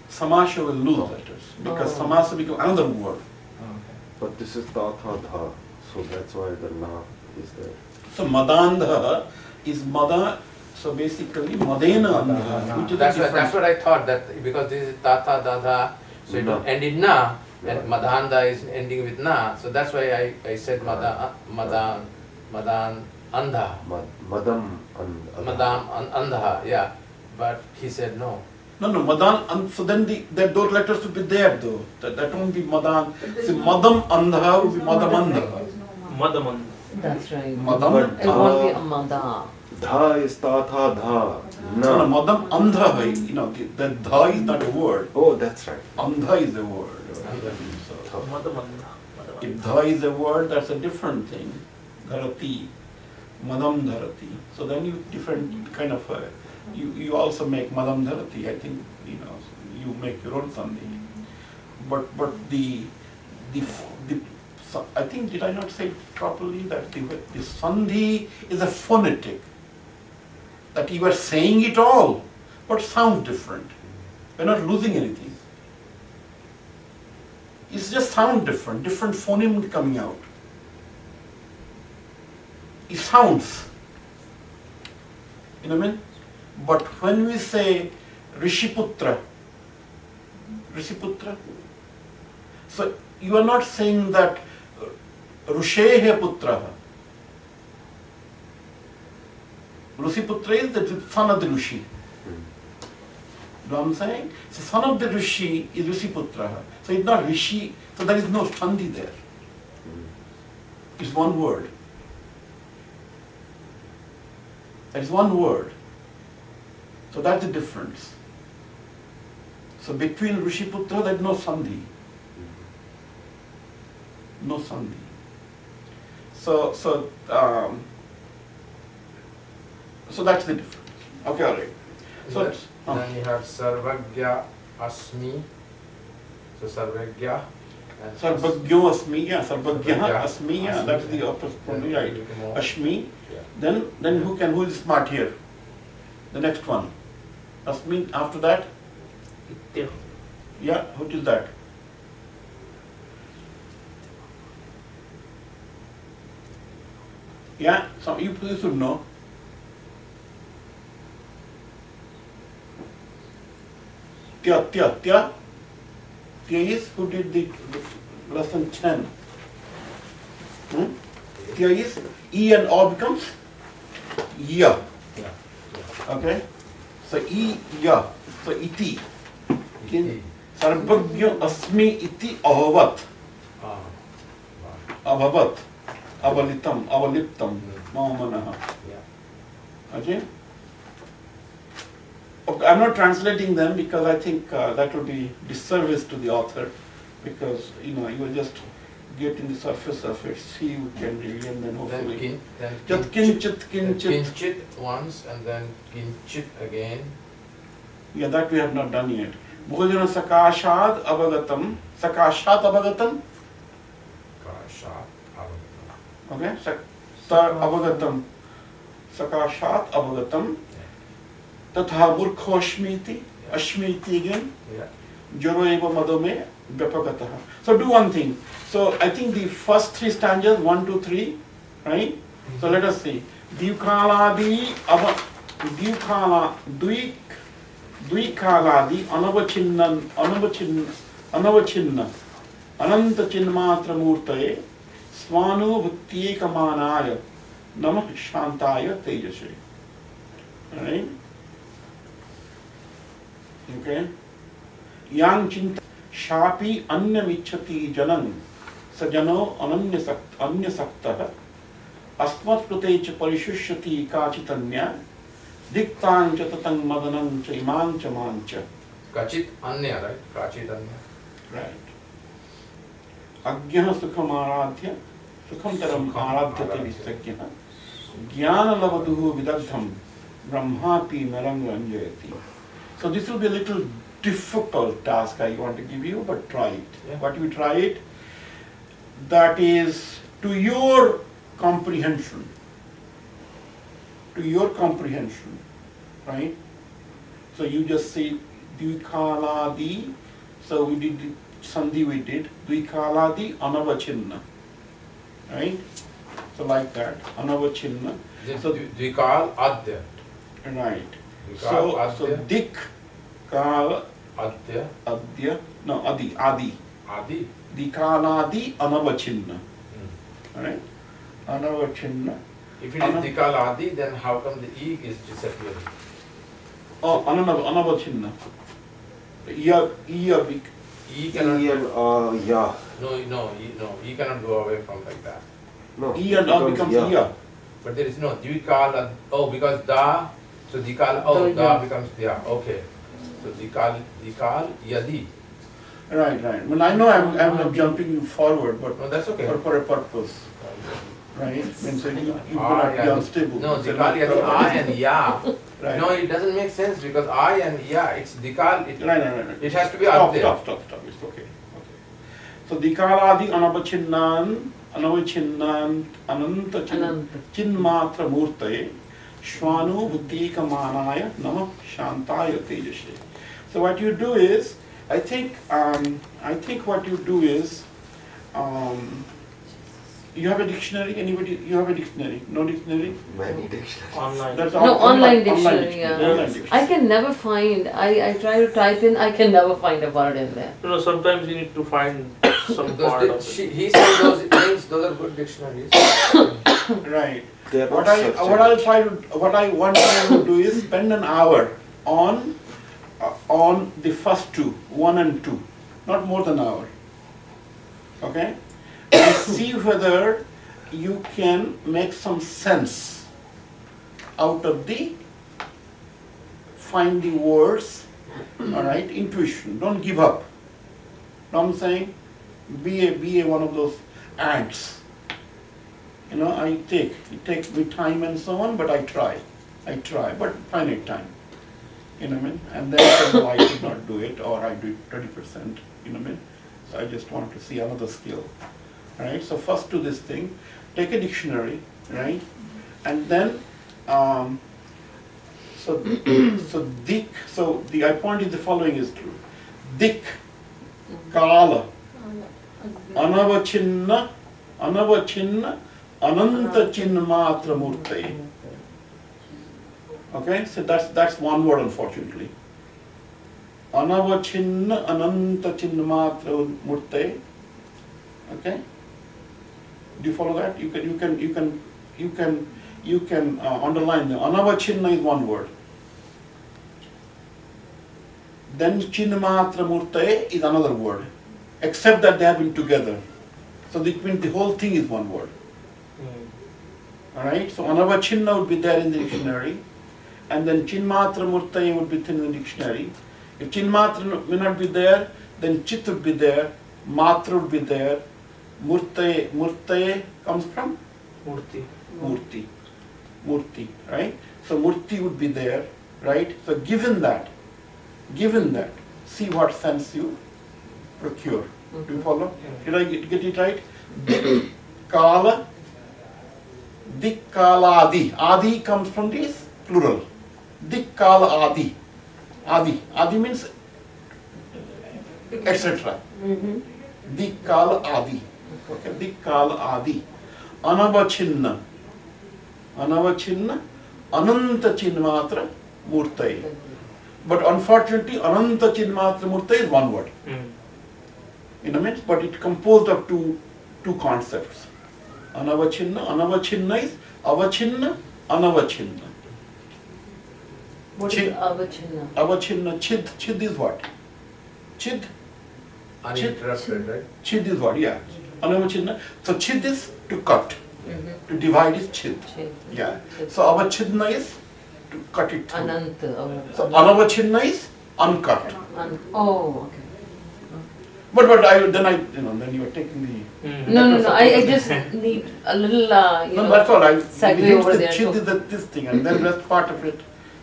Samasha will lose letters because Oh. samasa becomes another word. Okay. But this is ta, tha, dha, so that's why the na is there. So madandha is mada, so basically madena andha, which is That's a what, different. I thought, that because this is ta, tha, da, dha, so it will Na. end in na, Yeah. and madhanda is ending with na, so that's why I said madan andha, Madam andha, yeah. But he said no. No, madan, so then those letters would be there though. That won't be madan. But there's See, no- madam andha would There's be no mother, madam right? andha. There's no mother. Madaman. That's right. Madam, But, It won't be a mada. Dha is ta, tha, dha. no, Na. madam andha, the dha is not a word. Oh, that's right. Andha is a word. So, Madamanda. if dha is a word, that's a different thing. Dharati, madam dharati. So then you different kind of, you also make madam dharati. I think, you make your own sandhi. But I think, did I not say it properly that the sandhi is a phonetic, that you are saying it all, but sound different. We're not losing anything. It's just sound different phoneme coming out. It sounds, you know what I mean? But when we say Rishiputra, so you are not saying that Rushehe Putra. Rusiputra is the son of the Rishi. You know what I'm saying? So son of the Rishi is Rusiputra. So it's not Rishi, so there is no sandhi there. It's one word. There is one word. So that's the difference. So between Rishiputra there is no sandhi. No sandhi. So that's the difference. Okay, all right. So Then you have sarvagya asmi, so sarvagya. and Sarvagyo asmi, yeah, Sarvagyaha asmi, yeah, that's the opposite, probably right. Ashmi, Yeah. then who is smart here? The next one. Asmi, after that, Itya. yeah, what is that? Yeah, so you should know. Tya is who did the lesson 10. Tya is E and O becomes Ya. Yeah. Okay? So E, Ya. So iti. Iti. Sarvagya asmi iti ahavat. Ah. Abhavat. Avalitam. Avaliptam. Mamanaha. Yeah. Okay? Okay, I'm not translating them because I think that would be disservice to the author, because you will just get in the surface of it, see you can read, and then hopefully. Just kinchit. Kinchit once and then kinchit again. Yeah, that we have not done yet. Bhojana sakashad avagatam. Sakashat avagatam. Kashat. Okay? Tar avagatam. Sakashat avagatam. Tatha murkho ashmiti. Ashmiti again. Yeah. Joro eva madome vyapagataha. So do one thing. So I think the first three stanzas, 1, 2, 3, right? So let us see. Dvikaladi anavachinna ananta chinmatra murtaye swanubhutyekamanaya namah shantaya tejase. Alright? Okay? Yang chinta shapi anyamichati janam sajano anyasaktaha अस्मत्कृते च परिशुष्यति काचितन्या दिक्तां च ततं मदनं च इमां च मां च. Kachit anya, right? Kachit anya. Right. अज्ञः सुखम् आराध्य सुखं तरम् आराध्यते विस्तज्ञः ज्ञानलवधुः विदग्धं ब्रह्मापि नरं रञ्जयति. So this will be a little difficult task I want to give you, but try it. Yeah. But you try it. That is to your comprehension, right? So you just say Dvikaladi, so we did Sandhi, we did Dvikaladi anavachinna, right? So like that, anavachinna. So Dvikal adya. right. Dvikal So adya. dik kal Adya. adya no adi Adi. Dvikaladi anavachinna, Hmm. right? Anavachinna. If it is Dikal adi, then how come the E is disappearing? Oh, anavachinna. Iya big. E cannot. Yeah. No, E cannot go away from like that. No. E and A becomes yeah. iya. But there is no Dvikal. Oh, because da. So Dikal. Oh, da becomes Dya. Okay. So Dikal yadi. Right. Well, I know I'm jumping forward, but No, that's okay. for a purpose, right? And so you Ah, cannot be yeah. unstable. No, So Dikal yadi. I and Ya. Right. No, it doesn't make sense because I and Ya. It's Dikal. Right. It has to be Stop. Adya. Stop. It's okay. So Dikaladi anavachinnan ananta chinmatra murtaye shvanu buddhikamanaya namah shantaya tejashe. So what you do is, I think what you do is, you have a dictionary. Anybody? You have a dictionary? No dictionary? Many dictionaries. Online. That's No, online dictionary, dictionary. yeah. Online dictionary. I can never find, I try to type in, I can never find a word in there. You know, sometimes you need to find some part of it. He said those things. Those are good dictionaries. Right. They are not What I want you to do is spend an hour on the first two, 1 and 2, not more than an hour. Okay? And see whether you can make some sense out of find the words, all right? Intuition. Don't give up. Know what I'm saying? Be a one of those ants. You know, it takes me time and so on, but I try, but finite time. You know what I mean? And then I did not do it, or I do it 20%, you know what I mean? So I just want to see another skill, right? So first do this thing, take a dictionary, right? And then, so the point is the following is true. Dik, kala, anavachinna, ananta chinmatra murtaye. Okay, so that's one word, unfortunately. Anavachinna ananta chinmatra murtaye. Okay, do you follow that? You can underline them. Anavachinna is one word. Then chinmatra murtaye is another word, except that they have been together. So that means the whole thing is one word. Alright, so anavachinna would be there in the dictionary, and then chinmatra murtaye would be in the dictionary. If chinmatra may not be there, then chit would be there, matra would be there, murtaye comes from murti, right? So murti would be there, right? So given that, see what sense you procure. Do you follow? Did I get it right? Kala, Dikkaladi. Adi comes from this plural. Dikkaladi. Adi means etc. Dikkaladi. Okay, Dikkaladi. Anavachinna. Anavachinna, Ananta Chinmatra Murtai. But unfortunately, Ananta Chinmatra Murtai is one word. You know, means, but it composed of two concepts. Anavachinna is avachinna, anavachinna. What is avachinna? Avachinna, chid is what? Chid Uninterrupted, right? Chid is what? Yeah. Anavachinna. So chid is to cut. Mm-hmm. To divide is chid. Yeah. So avachinna is to cut it through. Ananta. So anavachinna is uncut. Oh, okay. But then you are taking the. No. I just need a little, No, that's all. I segue believe over the there. chid So, is this thing, and then rest part of it,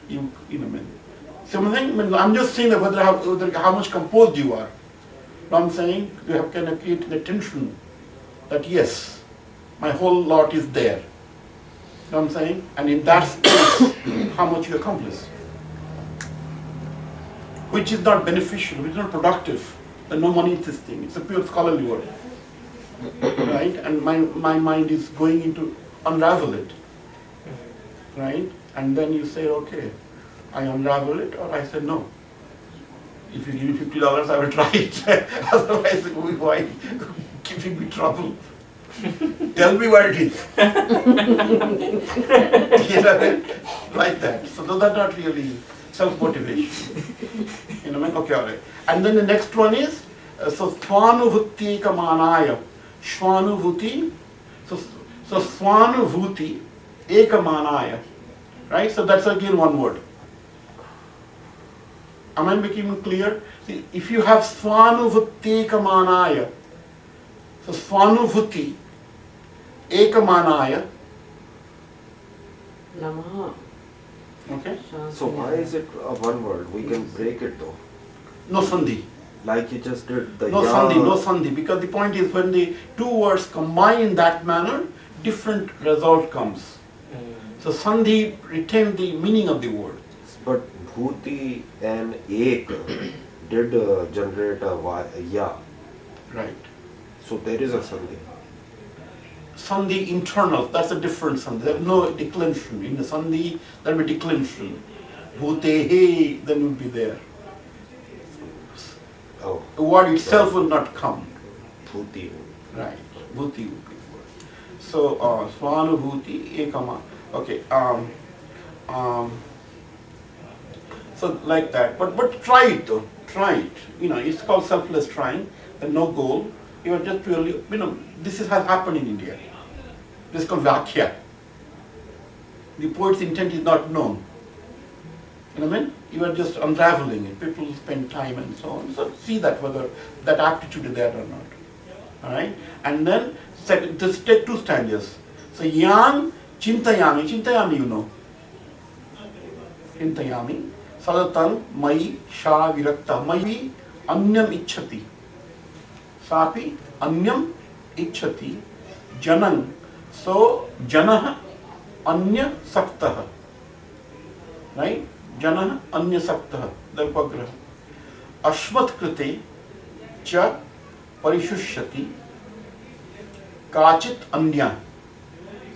you know, mean. I'm just saying that whether how much composed you are. No, I'm saying you have kind of created the tension that yes, my whole lot is there. You know what I'm saying? And in that space, how much you accomplish. Which is not beneficial, which is not productive. There's no money in this thing. It's a pure scholarly word. Right? And my mind is going into unravel it. Right? And then you say, okay, I unravel it, or I say no. If you give me $50, I will try it. Otherwise, why giving me trouble? Tell me what it is. You know, like that. So that's not really self-motivation. You know, okay, all right. And then the next one is, so swanubhuti ekamanaya. Swanubhuti. So swanubhuti ekamanaya. Right? So that's again one word. Am I making it clear? See, if you have swanubhuti ekamanaya, so swanubhuti ekamanaya. Namaha. Okay? So why is it one word? We can break it though. No sandhi. Like you just did the No ya. sandhi, no sandhi. Because the point is when the two words combine in that manner, different result comes. So sandhi retained the meaning of the word. But bhuti and ek did generate a ya. Right. So there is a sandhi. Sandhi internal, that's a different sandhi. There is no declension. In the sandhi, there will be declension. Bhutehe, then will be there. Oh, The word itself will not come. bhuti. Right. Bhuti will be the word. So, swanubhuti ekama. Okay. So like that. But try it though. Try it. You know, it's called selfless trying. There's no goal. You are just purely, you know, this has happened in India. This is called Vakhya. The poet's intent is not known. You know what I mean? You are just unraveling it. People spend time and so on. So see that whether that aptitude is there or not. Alright? And then second, just take two stanzas. So yan chintayami. Chintayami you know. Chintayami. Sadatan mai sha virakta. Mai anyam ichhati. Sapi anyam ichhati. Janam. So janah anya saktah. Right? Janah anya saktah. The upagraha. Ashvat krite cha parishushati. Kachit anya.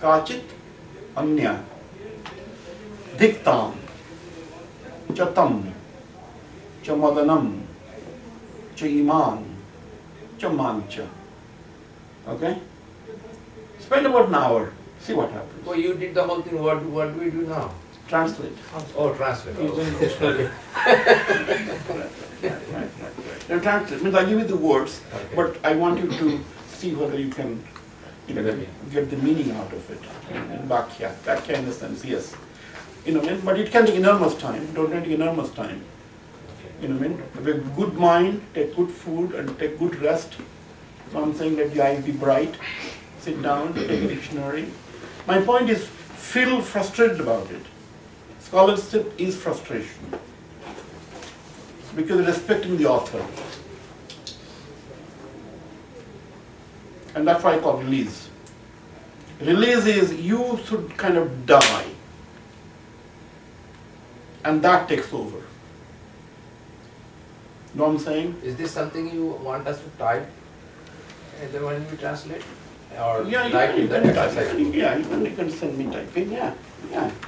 Kachit anya. Diktam. Chatam. Chamadanam. Chaiman. Chamancha. Okay? Spend about an hour. See what happens. Oh, you did the whole thing. What do we do now? Translate. Oh, translate. Using dictionary. Right. Then translate. Means I give you the words, Okay. but I want you to see whether you can, you know, get the meaning out of it. In Vakhya. Vakhya in the sense, yes. You know, but it can take enormous time. Don't take enormous time. You know what I mean? Have a good mind, take good food, and take good rest. So I'm saying let your eyes be bright. Sit down, take a dictionary. My point is, feel frustrated about it. Scholarship is frustration. Because you're respecting the author. And that's why I call release. Release is you should kind of die. And that takes over. You know what I'm saying? Is this something you want us to type? And then when we translate? or Yeah, write you in the can, exercise book. yeah, you can send me typing, yeah,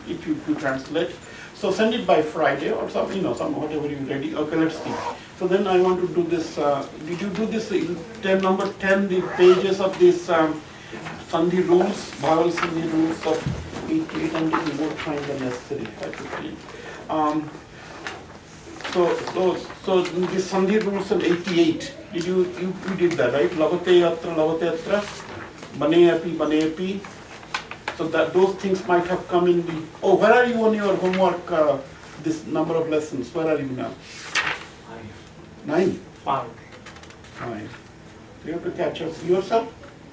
if you translate. So send it by Friday or something, whatever you're ready. Okay, let's see. So then I want to do this, did you do this in number 10, the pages of this Sandhi rules, vowel Sandhi rules of 800 more time than necessary, 515. So this Sandhi rules in 88, you did that, right? Lavate atra, bane api. So that those things might have come in the, oh, where are you on your homework, this number of lessons, where are you now? 9? 5. 9. You have to catch up yourself?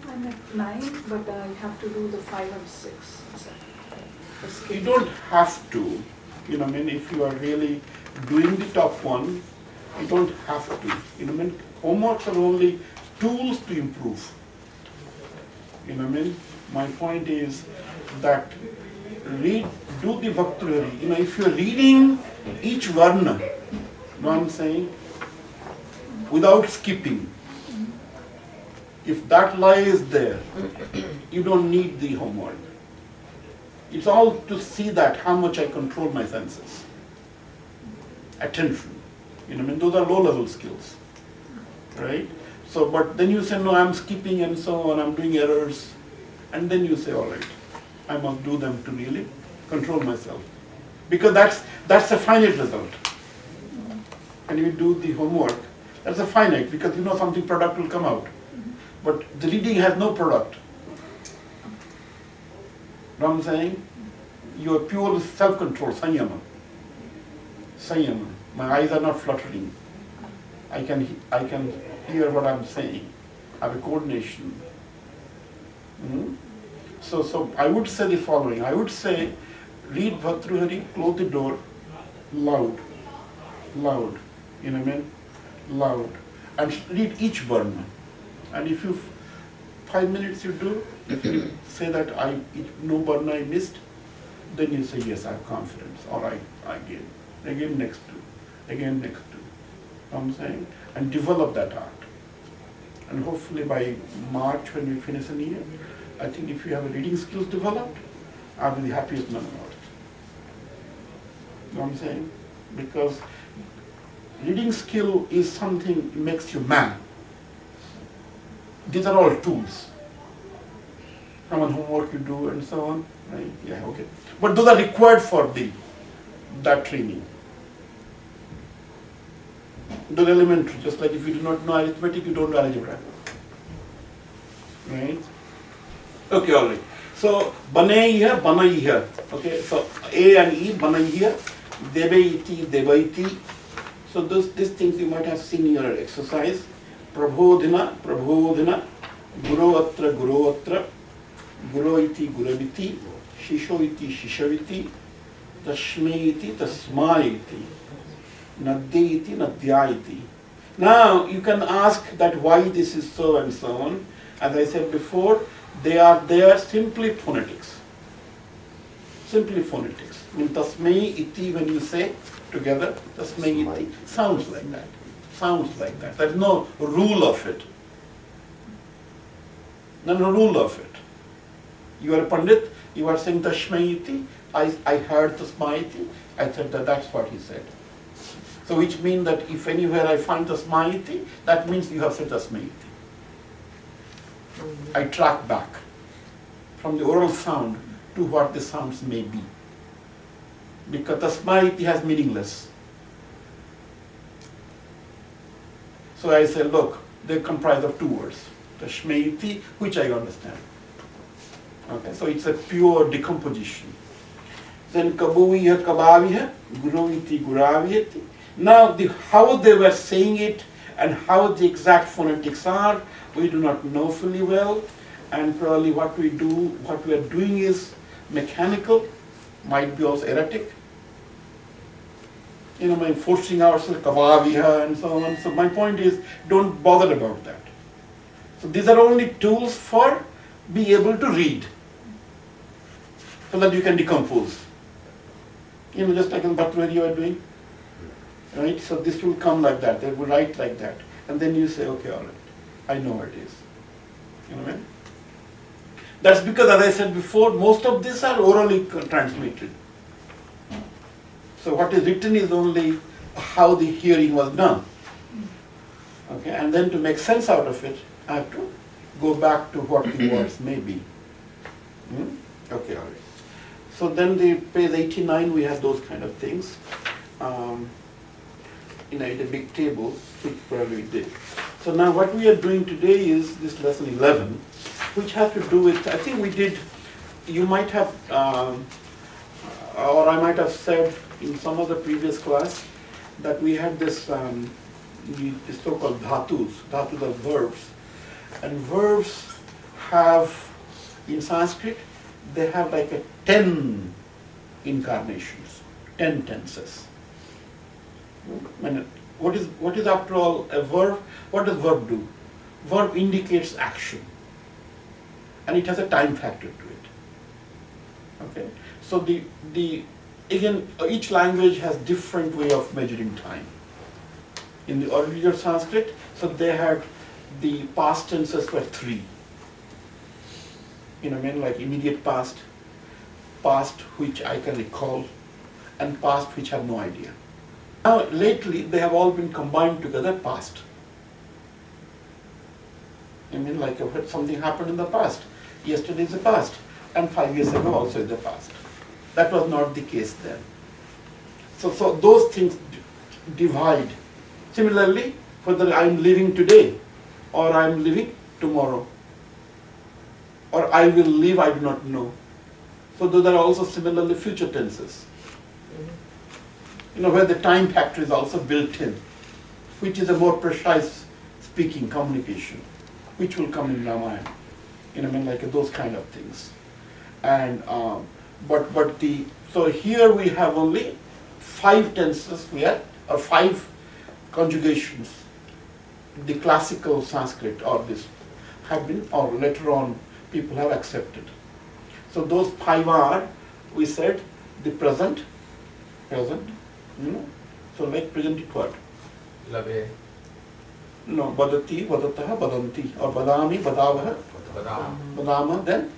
I'm at 9, but I have to do the 5 and 6. You don't have to, if you are really doing the top one, you don't have to, homeworks are only tools to improve. My point is that do the Vaktrihari. If you're reading each varna, you know what I'm saying, without skipping, if that lie is there, you don't need the homework. It's all to see that how much I control my senses. Attention. Those are low-level skills, right? So, but then you say, no, I'm skipping and so on, I'm doing errors. And then you say, all right, I must do them to really control myself. Because that's a finite result. When you do the homework, that's a finite, because something product will come out. But the reading has no product. Know what I'm saying? You are pure self-control, sanyama. Sanyama. My eyes are not fluttering. I can hear what I'm saying. I have a coordination. So I would say the following. I would say, read Bhartruhari, close the door, loud. Loud. Loud. And read each varna. And if you 5 minutes you do, if you say that no varna I missed, then you say, yes, I have confidence. All right, again next to. Again next to. Know what I'm saying? And develop that art. And hopefully by March, when we finish an year, I think if you have a reading skills developed, I'll be the happiest man on earth. You know what I'm saying? Because reading skill is something makes you man. These are all tools. From homework you do and so on, right? Yeah, okay. But those are required for that training. Those are elementary, just like if you do not know arithmetic, you don't know algebra. Right? Okay, all right. So, banaiha, banaiha. Okay, so A and E, banaiha, devaiti, devaiti. So these things you might have seen in your exercise. Prabodhina, prabodhina, guru atra, guru iti, guraviti, shisho iti, shishaviti, tashme iti, tasma iti, nadya iti, nadya iti. Now, you can ask that why this is so and so on. As I said before, they are simply phonetics. Simply phonetics. Tasmei iti, when you say together, tasmei iti, sounds like that. Sounds like that. There's no rule of it. No rule of it. You are a Pandit, you are saying tasmei iti, I heard tasmai iti, I said that's what he said. So which means that if anywhere I find tasmai iti, that means you have said tasmai iti. I track back from the oral sound to what the sounds may be. Because tasmai iti has meaningless. So I say, look, they comprise of 2 words. Tashmei iti, which I understand. Okay, so it's a pure decomposition. Then kabuiha, kabaviha, guru iti, guravihati. Now, how they were saying it and how the exact phonetics are, we do not know fully well. And probably what we are doing is mechanical, might be also erratic. By forcing ourselves, kavaviha and so on. So my point is, don't bother about that. So these are only tools for being able to read, so that you can decompose. Just like in Bhartruhari you are doing. Right? So this will come like that, they will write like that. And then you say, okay, all right, I know what it is. You know what I mean? That's because, as I said before, most of these are orally transmitted. So what is written is only how the hearing was done. Okay, and then to make sense out of it, I have to go back to what the words may be. Okay, all right. So then the page 89, we have those kind of things. In a big table, which probably we did. So now what we are doing today is this lesson 11, which has to do with, I think we did, you might have, or I might have said in some of the previous class, that we had this, the so-called dhatus. Dhatus are verbs. And verbs have, in Sanskrit, they have like a 10 incarnations, 10 tenses. What is after all a verb? What does verb do? Verb indicates action, and it has a time factor to it. Okay, so again, each language has different way of measuring time. In the earlier Sanskrit, so they had the past tenses were 3. Like immediate past, past which I can recall, and past which I have no idea. Now, lately, they have all been combined together, past. Like something happened in the past. Yesterday is the past, and 5 years ago also is the past. That was not the case then. So those things divide. Similarly, whether I am living today, or I am living tomorrow, or I will live, I do not know. So those are also similarly future tenses. Where the time factor is also built in, which is a more precise speaking communication, which will come in Ramayana. Like those kind of things. And so here we have only 5 tenses or 5 conjugations. The classical Sanskrit or this have been, or later on people have accepted. So those 5 are, we said, the present. So like present what? Labe. No, badati, badataha, badanti, or badami, badavaha, badama, then?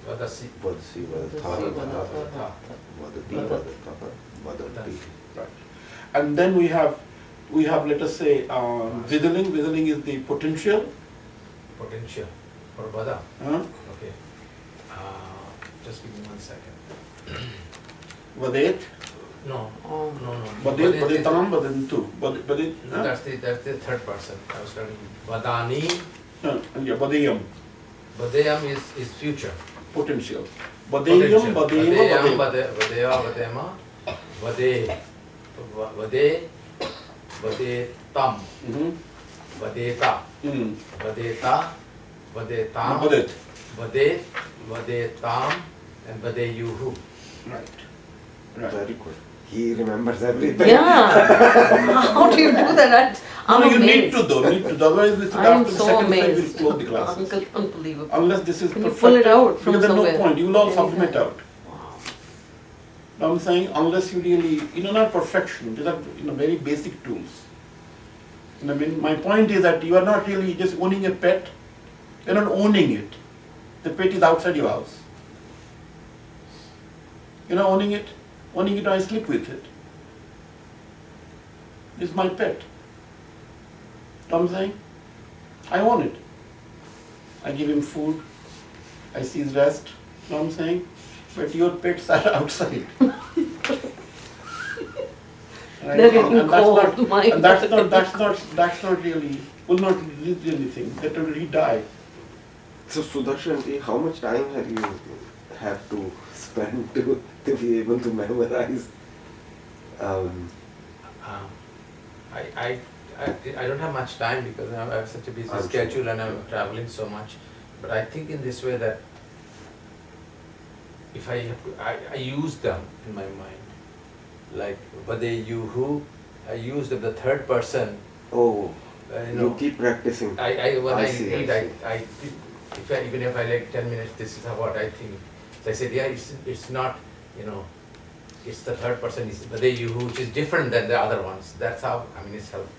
Vadasi. Vadasi, vadatha, vadati, vadataha, vadanti. Right. And then we have, let us say, Vidaling. Vidaling is the potential. Potential. For Vada. Okay. Just give me 1 second. Vadet. No. Vadet, vadetam, vadentu. Vadet. No, that's the third person. I was telling you. Vadani. Yeah, vadeyam. Vadeyam is future. Potential. Vadeyam, vadeyam, Vadeyam, vadema. Vade. Vade. Vadetam. Vadeta. Vadeta. Vadetam. Vadet. Vadet. Vadetam. And vadeyuhu. Right. Very good. He remembers everything. Yeah. How do you do that? I'm No, you amazed. need to though. Otherwise, we I am after the so second slide, amazed. we'll close the classes. Unbelievable. Unless this is Can you perfect. pull it out from Because there's no somewhere? point. You will all Anytime. submit out. Now I'm saying, unless you really, not perfection. These are very basic tools. My point is that you are not really just owning a pet. You're not owning it. The pet is outside your house. You're not owning it. Owning it, I sleep with it. It's my pet. Know what I'm saying? I own it. I give him food. I see his rest. Know what I'm saying? But your pets are outside. Right? They're getting And cold. My that's not really, will not lead to anything. That will really die. So Sudarshan, how much time have you have to spend to be able to memorize? I don't have much time because I have such a busy I'm schedule sure. and I'm traveling so much. But I think in this way that if I use them in my mind, like Vade Yuhu, I use the third person. Oh, You know, you keep practicing. when I I see, read, I see. even if I like 10 minutes, this is what I think. So I said, yeah, it's not, it's the third person, it's Vade Yuhu, which is different than the other ones. That's how, it's helpful.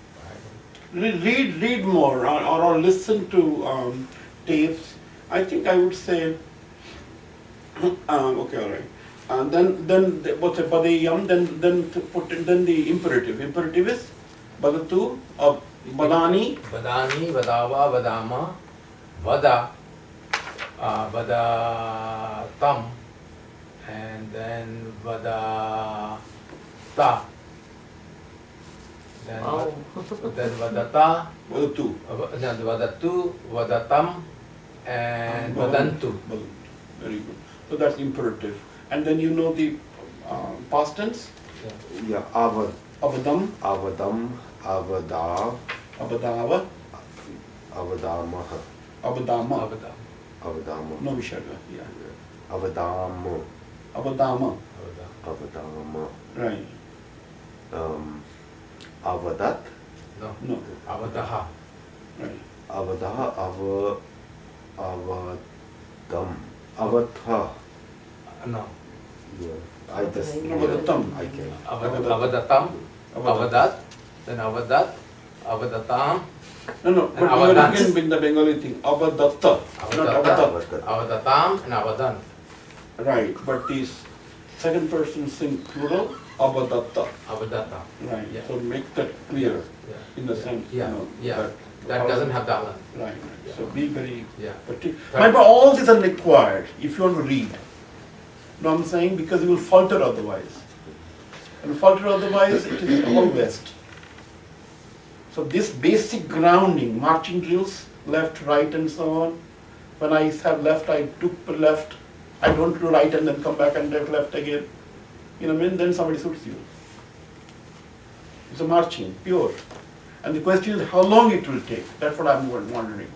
Read more or listen to tapes I think I would say, okay, all right. What's a padeyam? Then to put in then the imperative. Imperative is badatu or badani. Vadani, Vadava, Vadama, Vada, Vadatam, and then Vadata. Then, Wow. then Vadata, Badatu. then Vadatu, Vadatam, and Vadantu. Badantu. Very good. So that's imperative. And then you know the past tense. Yeah, avad, Avadam, avadam, avada, abadava, avadamah, abadama. Avadam. avadama, No visharga. Yeah. avadam, Abadama. avadama, Right. avadat, No, No. Avadaha. Right. avadaha, avadam, avatha. No, Yeah, I just, Avadatam. I can. Avadatam, Avadat, then Avadat, Avadatam, No, no. And But you Avadat. again bring the Bengali thing. Abadatta. Not Avadat. Avadatam, and Avadan. Right. But the second person sing plural. Abadatta. Avadata. Right. Yeah. So make that clear Yeah. in the sense. Yeah, You know, yeah. That doesn't have Dalan. Right. So be very Yeah. particular. Right. But all these are required if you want to read. Know what I'm saying? Because you will falter otherwise. And falter otherwise, it is all West. So this basic grounding, marching drills, left, right, and so on. When I have left, I took the left. I don't do right and then come back and take left again. You know what I mean? Then somebody shoots you. It's a marching, pure. And the question is how long it will take. That's what I'm wondering.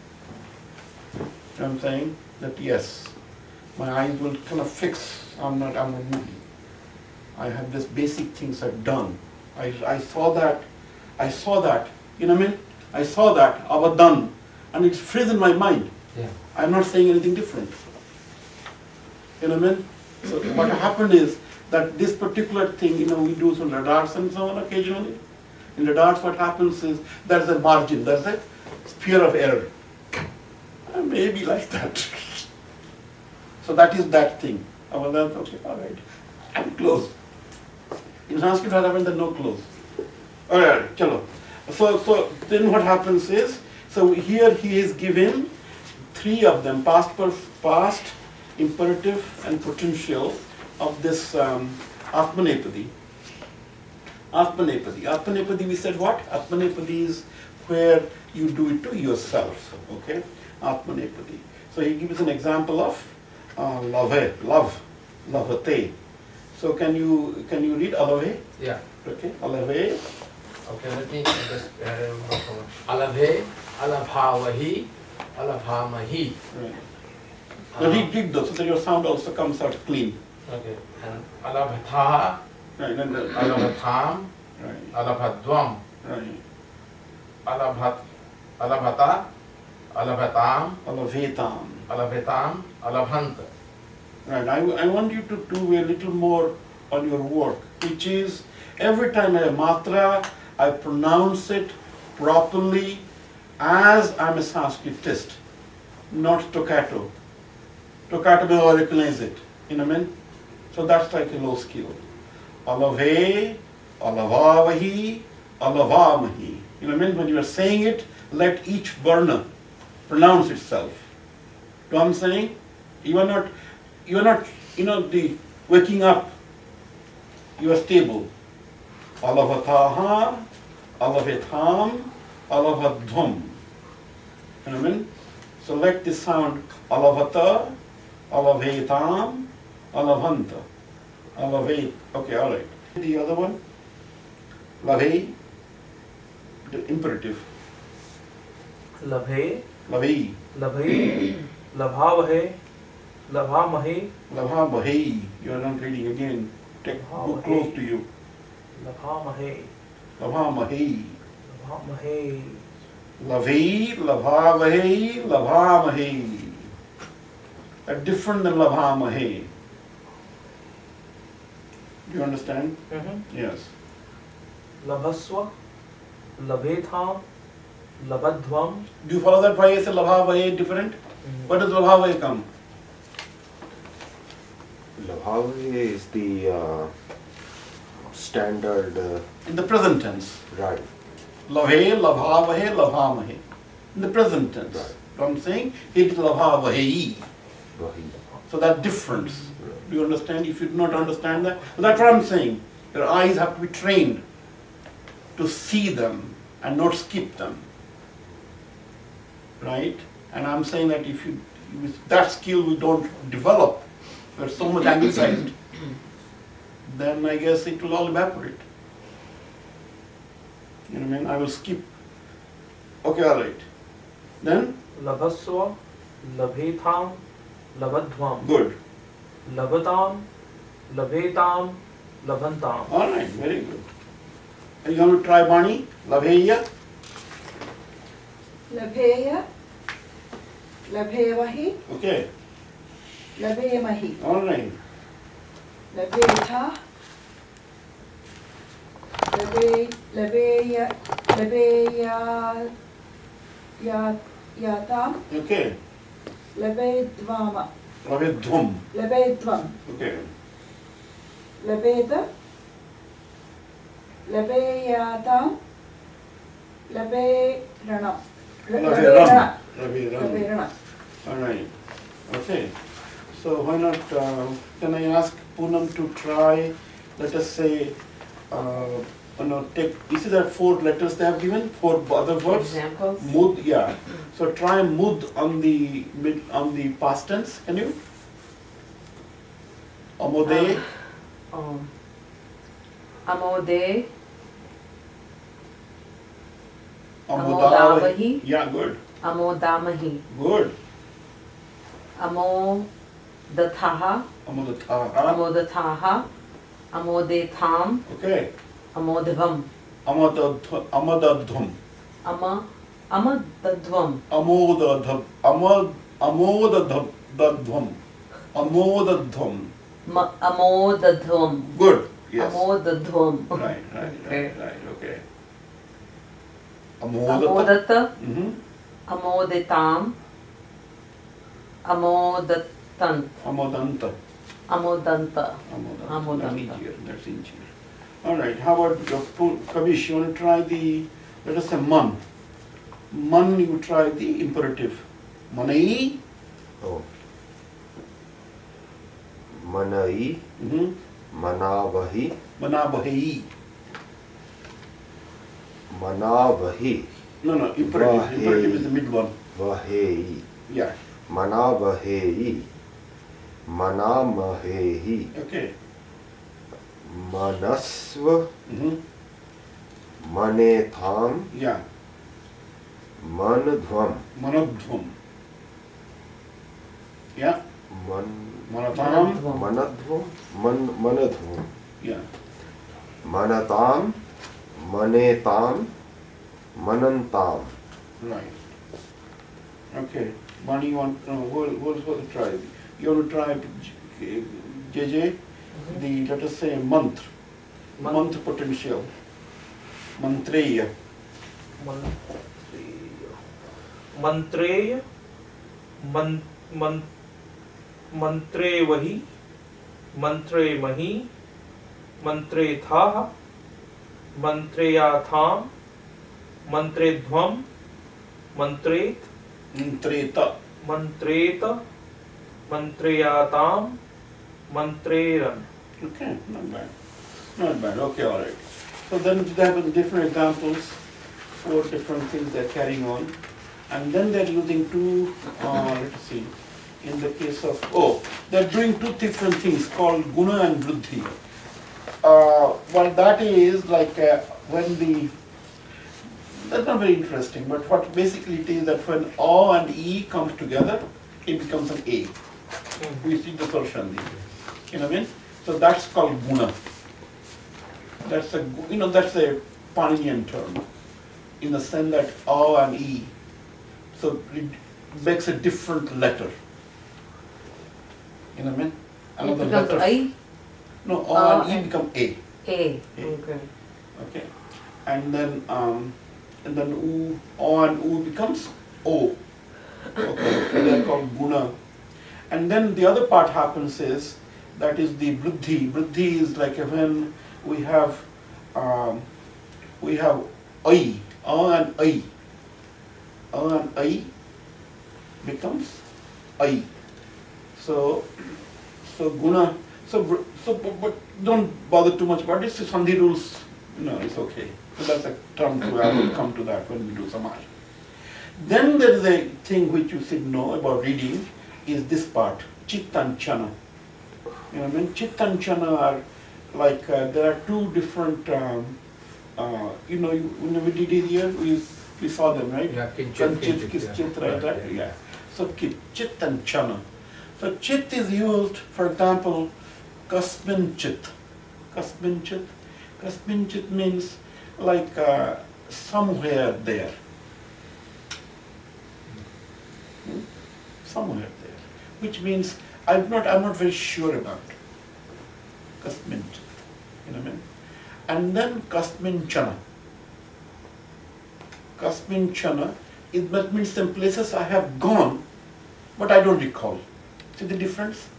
You know what I'm saying? That yes, my eyes will kind of fix. I'm not moving. I have this basic things I've done. I saw that, you know what I mean? I saw that, I was done. And it's freeze in my mind. Yeah. I'm not saying anything different. You know what I mean? So what happened is that this particular thing, you know, we do some radars and so on occasionally. In radars what happens is there's a margin, there's a sphere of error. Maybe like that. So that is that thing. I was like, okay, all right. I'm close. In Sanskrit what happens, there's no close. All right, chalo. So then what happens is, so here he is given three of them, past, imperative and potential of this Atmanepadi. Atmanepadi, we said what? Atmanepadi is where you do it to yourself, okay? Atmanepadi. So he gives an example of lavate. So can you read alave? Yeah. Okay, alave. Okay, let me just Alabhe, Alabhavahi, Alabhamahi. Right. Now read those so that your sound also comes out clean. Okay, and Alabhatha, Right, and then, Alabhatham, right, Alabhadvam, right. Alabhata, Alabhatam, Alavetam. Alabhetam, Alabhanta. Right. I want you to do a little more on your work, which is every time I have matra, I pronounce it properly as I'm a Sanskritist, not staccato. Staccato may all recognize it. You know what I mean? So that's like a low skill. Alave, alavavahi, alavamahi. You know what I mean? When you are saying it, let each varna pronounce itself. You know what I'm saying? You are not, the waking up. You are stable. Alavataha, alavetham, alavadhvam. You know what I mean? So let this sound alavata, alavetam, alavanta. Alavate. Okay, all right. The other one, lave, the imperative. Labhe, Lave, labhe, labhavahe, labhamahe, lavamahe. You are not reading again. Take book close to you. labhamahe, Lavamahe. labhamahe. Lave, lavavahe, lavamahe. Are different than lavamahe. Do you understand? Yes. Labhasva, labhetham, labadhvam. Do you follow that? Why is lavavahe different? What does Labhavahe come? Labhavahe is the standard. In the present tense. Right. Labhe, Labhavahe, Labhamahe. In the present tense. Right. What I'm saying, it is Labhavahe. Vahi. So that difference. Do you understand? If you do not understand that, so that's what I'm saying. Your eyes have to be trained to see them and not skip them. Right? And I'm saying that if you, with that skill we don't develop, we're so much anglicized, then I guess it will all evaporate. You know what I mean? I will skip. Okay, all right. Then, Labhasva, labhetam, labadhvam. good. Labhatam, labhetam, labhantam. All right, very good. Are you going to try Bani? Labheya? Labheya, labhevahi, Okay, labhemahi, all right. labhetha, labheya, yatam, Okay. labedvama, Labhedhum. labedvam, Okay. labeda, labeyatam, laberanam. Labherana. Labherana. Laberana. All right. Okay. So why not, can I ask Poonam to try, let us say, take, you see there are 4 letters they have given, 4 other words? Examples? Mud, yeah. So try mud on the past tense, can you? Amode, Amode, Amodavahi. Yeah, good. Amodamahi, Good. Amodataha, Amodatha. Amodataha, Amodetham, Okay. Amodvam, Amadadhum. Amadadvam, Amodadham. Amodadham. Amodadham. Amodadvam, Good. Yes. Amodadvam. Right. Okay. Okay. Amodata. Amodata, Mm-hmm. Amodetam, Amodatant, Amodanta. Amodanta. That's Amodanta. easier. That's easier. All right. How about Kavish? You want to try the, let us say man. Man, you try the imperative. Manai. Oh. Manai, Mm-hmm. manavahi, Manabahai. manavahi, No, imperative. Vahe. Imperative is the mid one. vahehi, Yeah. manavahehi, manamahehi, Okay. manasva, Mm-hmm. manetham, Yeah. manadhvam, Manadhvam. Yeah. Manatam. manadhvam, manadhvam, Yeah. manatam, manetam, manantam. Right. Okay. One you want, who's going to try? You want to try JJ? The, let us say, mantra. Mantra potential. Mantreya. Mantreya, mantre vahi, mantre mahi, mantre thaha, mantreyatham, mantre dhvam, mantret, Mantreta. mantreta, mantreyatam, mantreran. Okay, not bad. Not bad. Okay, all right. So then they have different examples, 4 different things they're carrying on. And then they're using 2, let's see, in the case of, they're doing 2 different things called guna and vruddhi. Well, that is like when that's not very interesting, but what basically it is that when A and E comes together, it becomes an A. We see the Sarshandi. You know what I mean? So that's called guna. That's a Paninian term, in the sense that A and E, so it makes a different letter. You know what I mean? It becomes I, No, A and E become A. A. A. Okay. Okay. And then U, A and U becomes O. Okay, so they are called guna. And then the other part happens is, that is the bruddhi. Bruddhi is like when we have ai, and ai. And ai becomes ai. So guna. But don't bother too much about it. So Sandhi rules, it's okay. So that's a term too. I will come to that when we do Samaj. Then there is a thing which you should know about reading, is this part, Chit and Chana. Chit and Chana are like, there are two different, when we did it here, we saw them, right? Yeah, Kinchit, Kischit, right? yeah. Yeah. So Chit and Chana. So Chit is used, for example, Kasmin Chit. Kasmin Chit. Kasmin Chit means like somewhere there. Somewhere there. Which means I'm not very sure about Kasmin Chit. And then Kasmin Chana. Kasmin Chana, that means some places I have gone, but I don't recall. See the difference?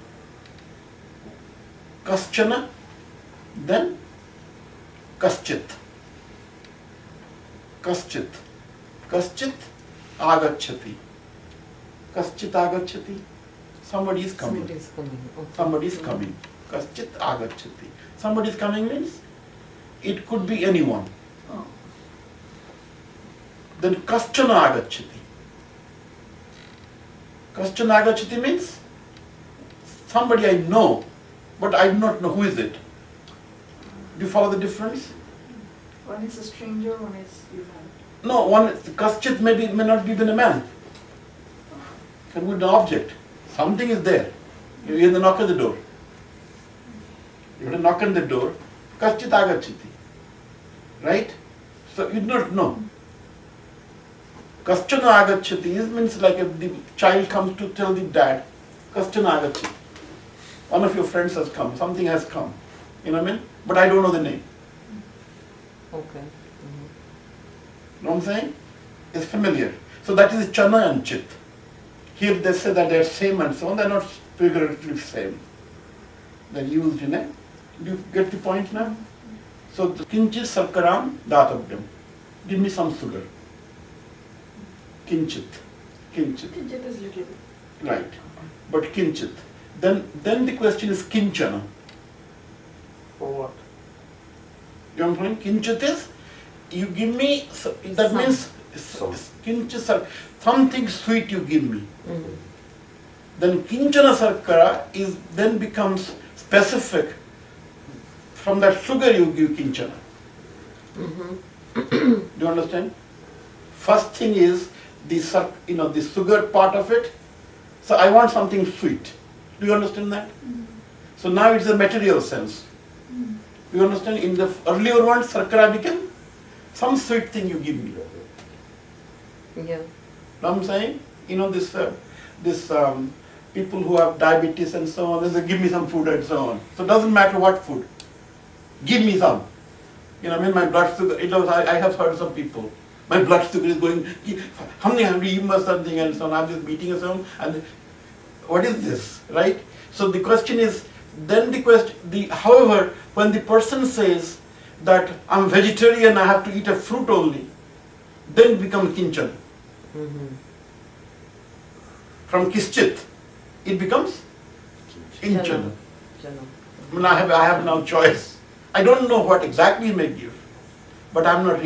Kaschana, then Kaschit. Kaschit. Kaschit agacchati. Kaschit agacchati. Somebody is coming. Somebody is coming. Okay. Somebody is coming. Kaschit agacchati. Somebody is coming means it could be anyone. Oh. Then Kaschana agacchati. Kaschana agacchati means somebody I know, but I do not know who is it. Do you follow the difference? One is a stranger, one is you have. No, one Kaschit may not be even a man. It can be an object. Something is there. You hear the knock at the door. You hear a knock on the door. Kaschit agacchati. Right? So you do not know. Kaschana agacchati means like if the child comes to tell the dad, Kaschana agacchati. One of your friends has come, something has come. You know what I mean? But I don't know the name. Okay. You know what I'm saying? It's familiar. So that is Chana and Chit. Here they say that they're same and so on. They're not figuratively same. They're used in a. Do you get the point now? So the Kinchit Sarkaram Databhyam. Give me some sugar. Kinchit. Kinchit. Kinchit is little bit. Right. But Kinchit. Then the question is Kinchana. For what? You know what I'm saying? Kinchit is, you give me, that Some. means Kinchit, something sweet you give me. Mm-hmm. Then Kinchana Sarkara is then becomes specific. From that sugar you give Kinchana. Mm-hmm. Do you understand? First thing is the sugar part of it. So I want something sweet. Do you understand that? So now it's a material sense. Do you understand? In the earlier one, Sarkara became some sweet thing you give me. Yeah. Know what I'm saying? This people who have diabetes and so on, they say, give me some food and so on. So it doesn't matter what food. Give me some. My blood sugar, I have heard some people, my blood sugar is going, how many have to eat or something and so on, I'm just beating or something, and what is this, right? So the question is, however, when the person says that I'm vegetarian, I have to eat a fruit only, then it becomes Kinchana. Mm-hmm. From Kischit, it becomes Kinchana. Chana. I have now choice. I don't know what exactly it may give, but I'm not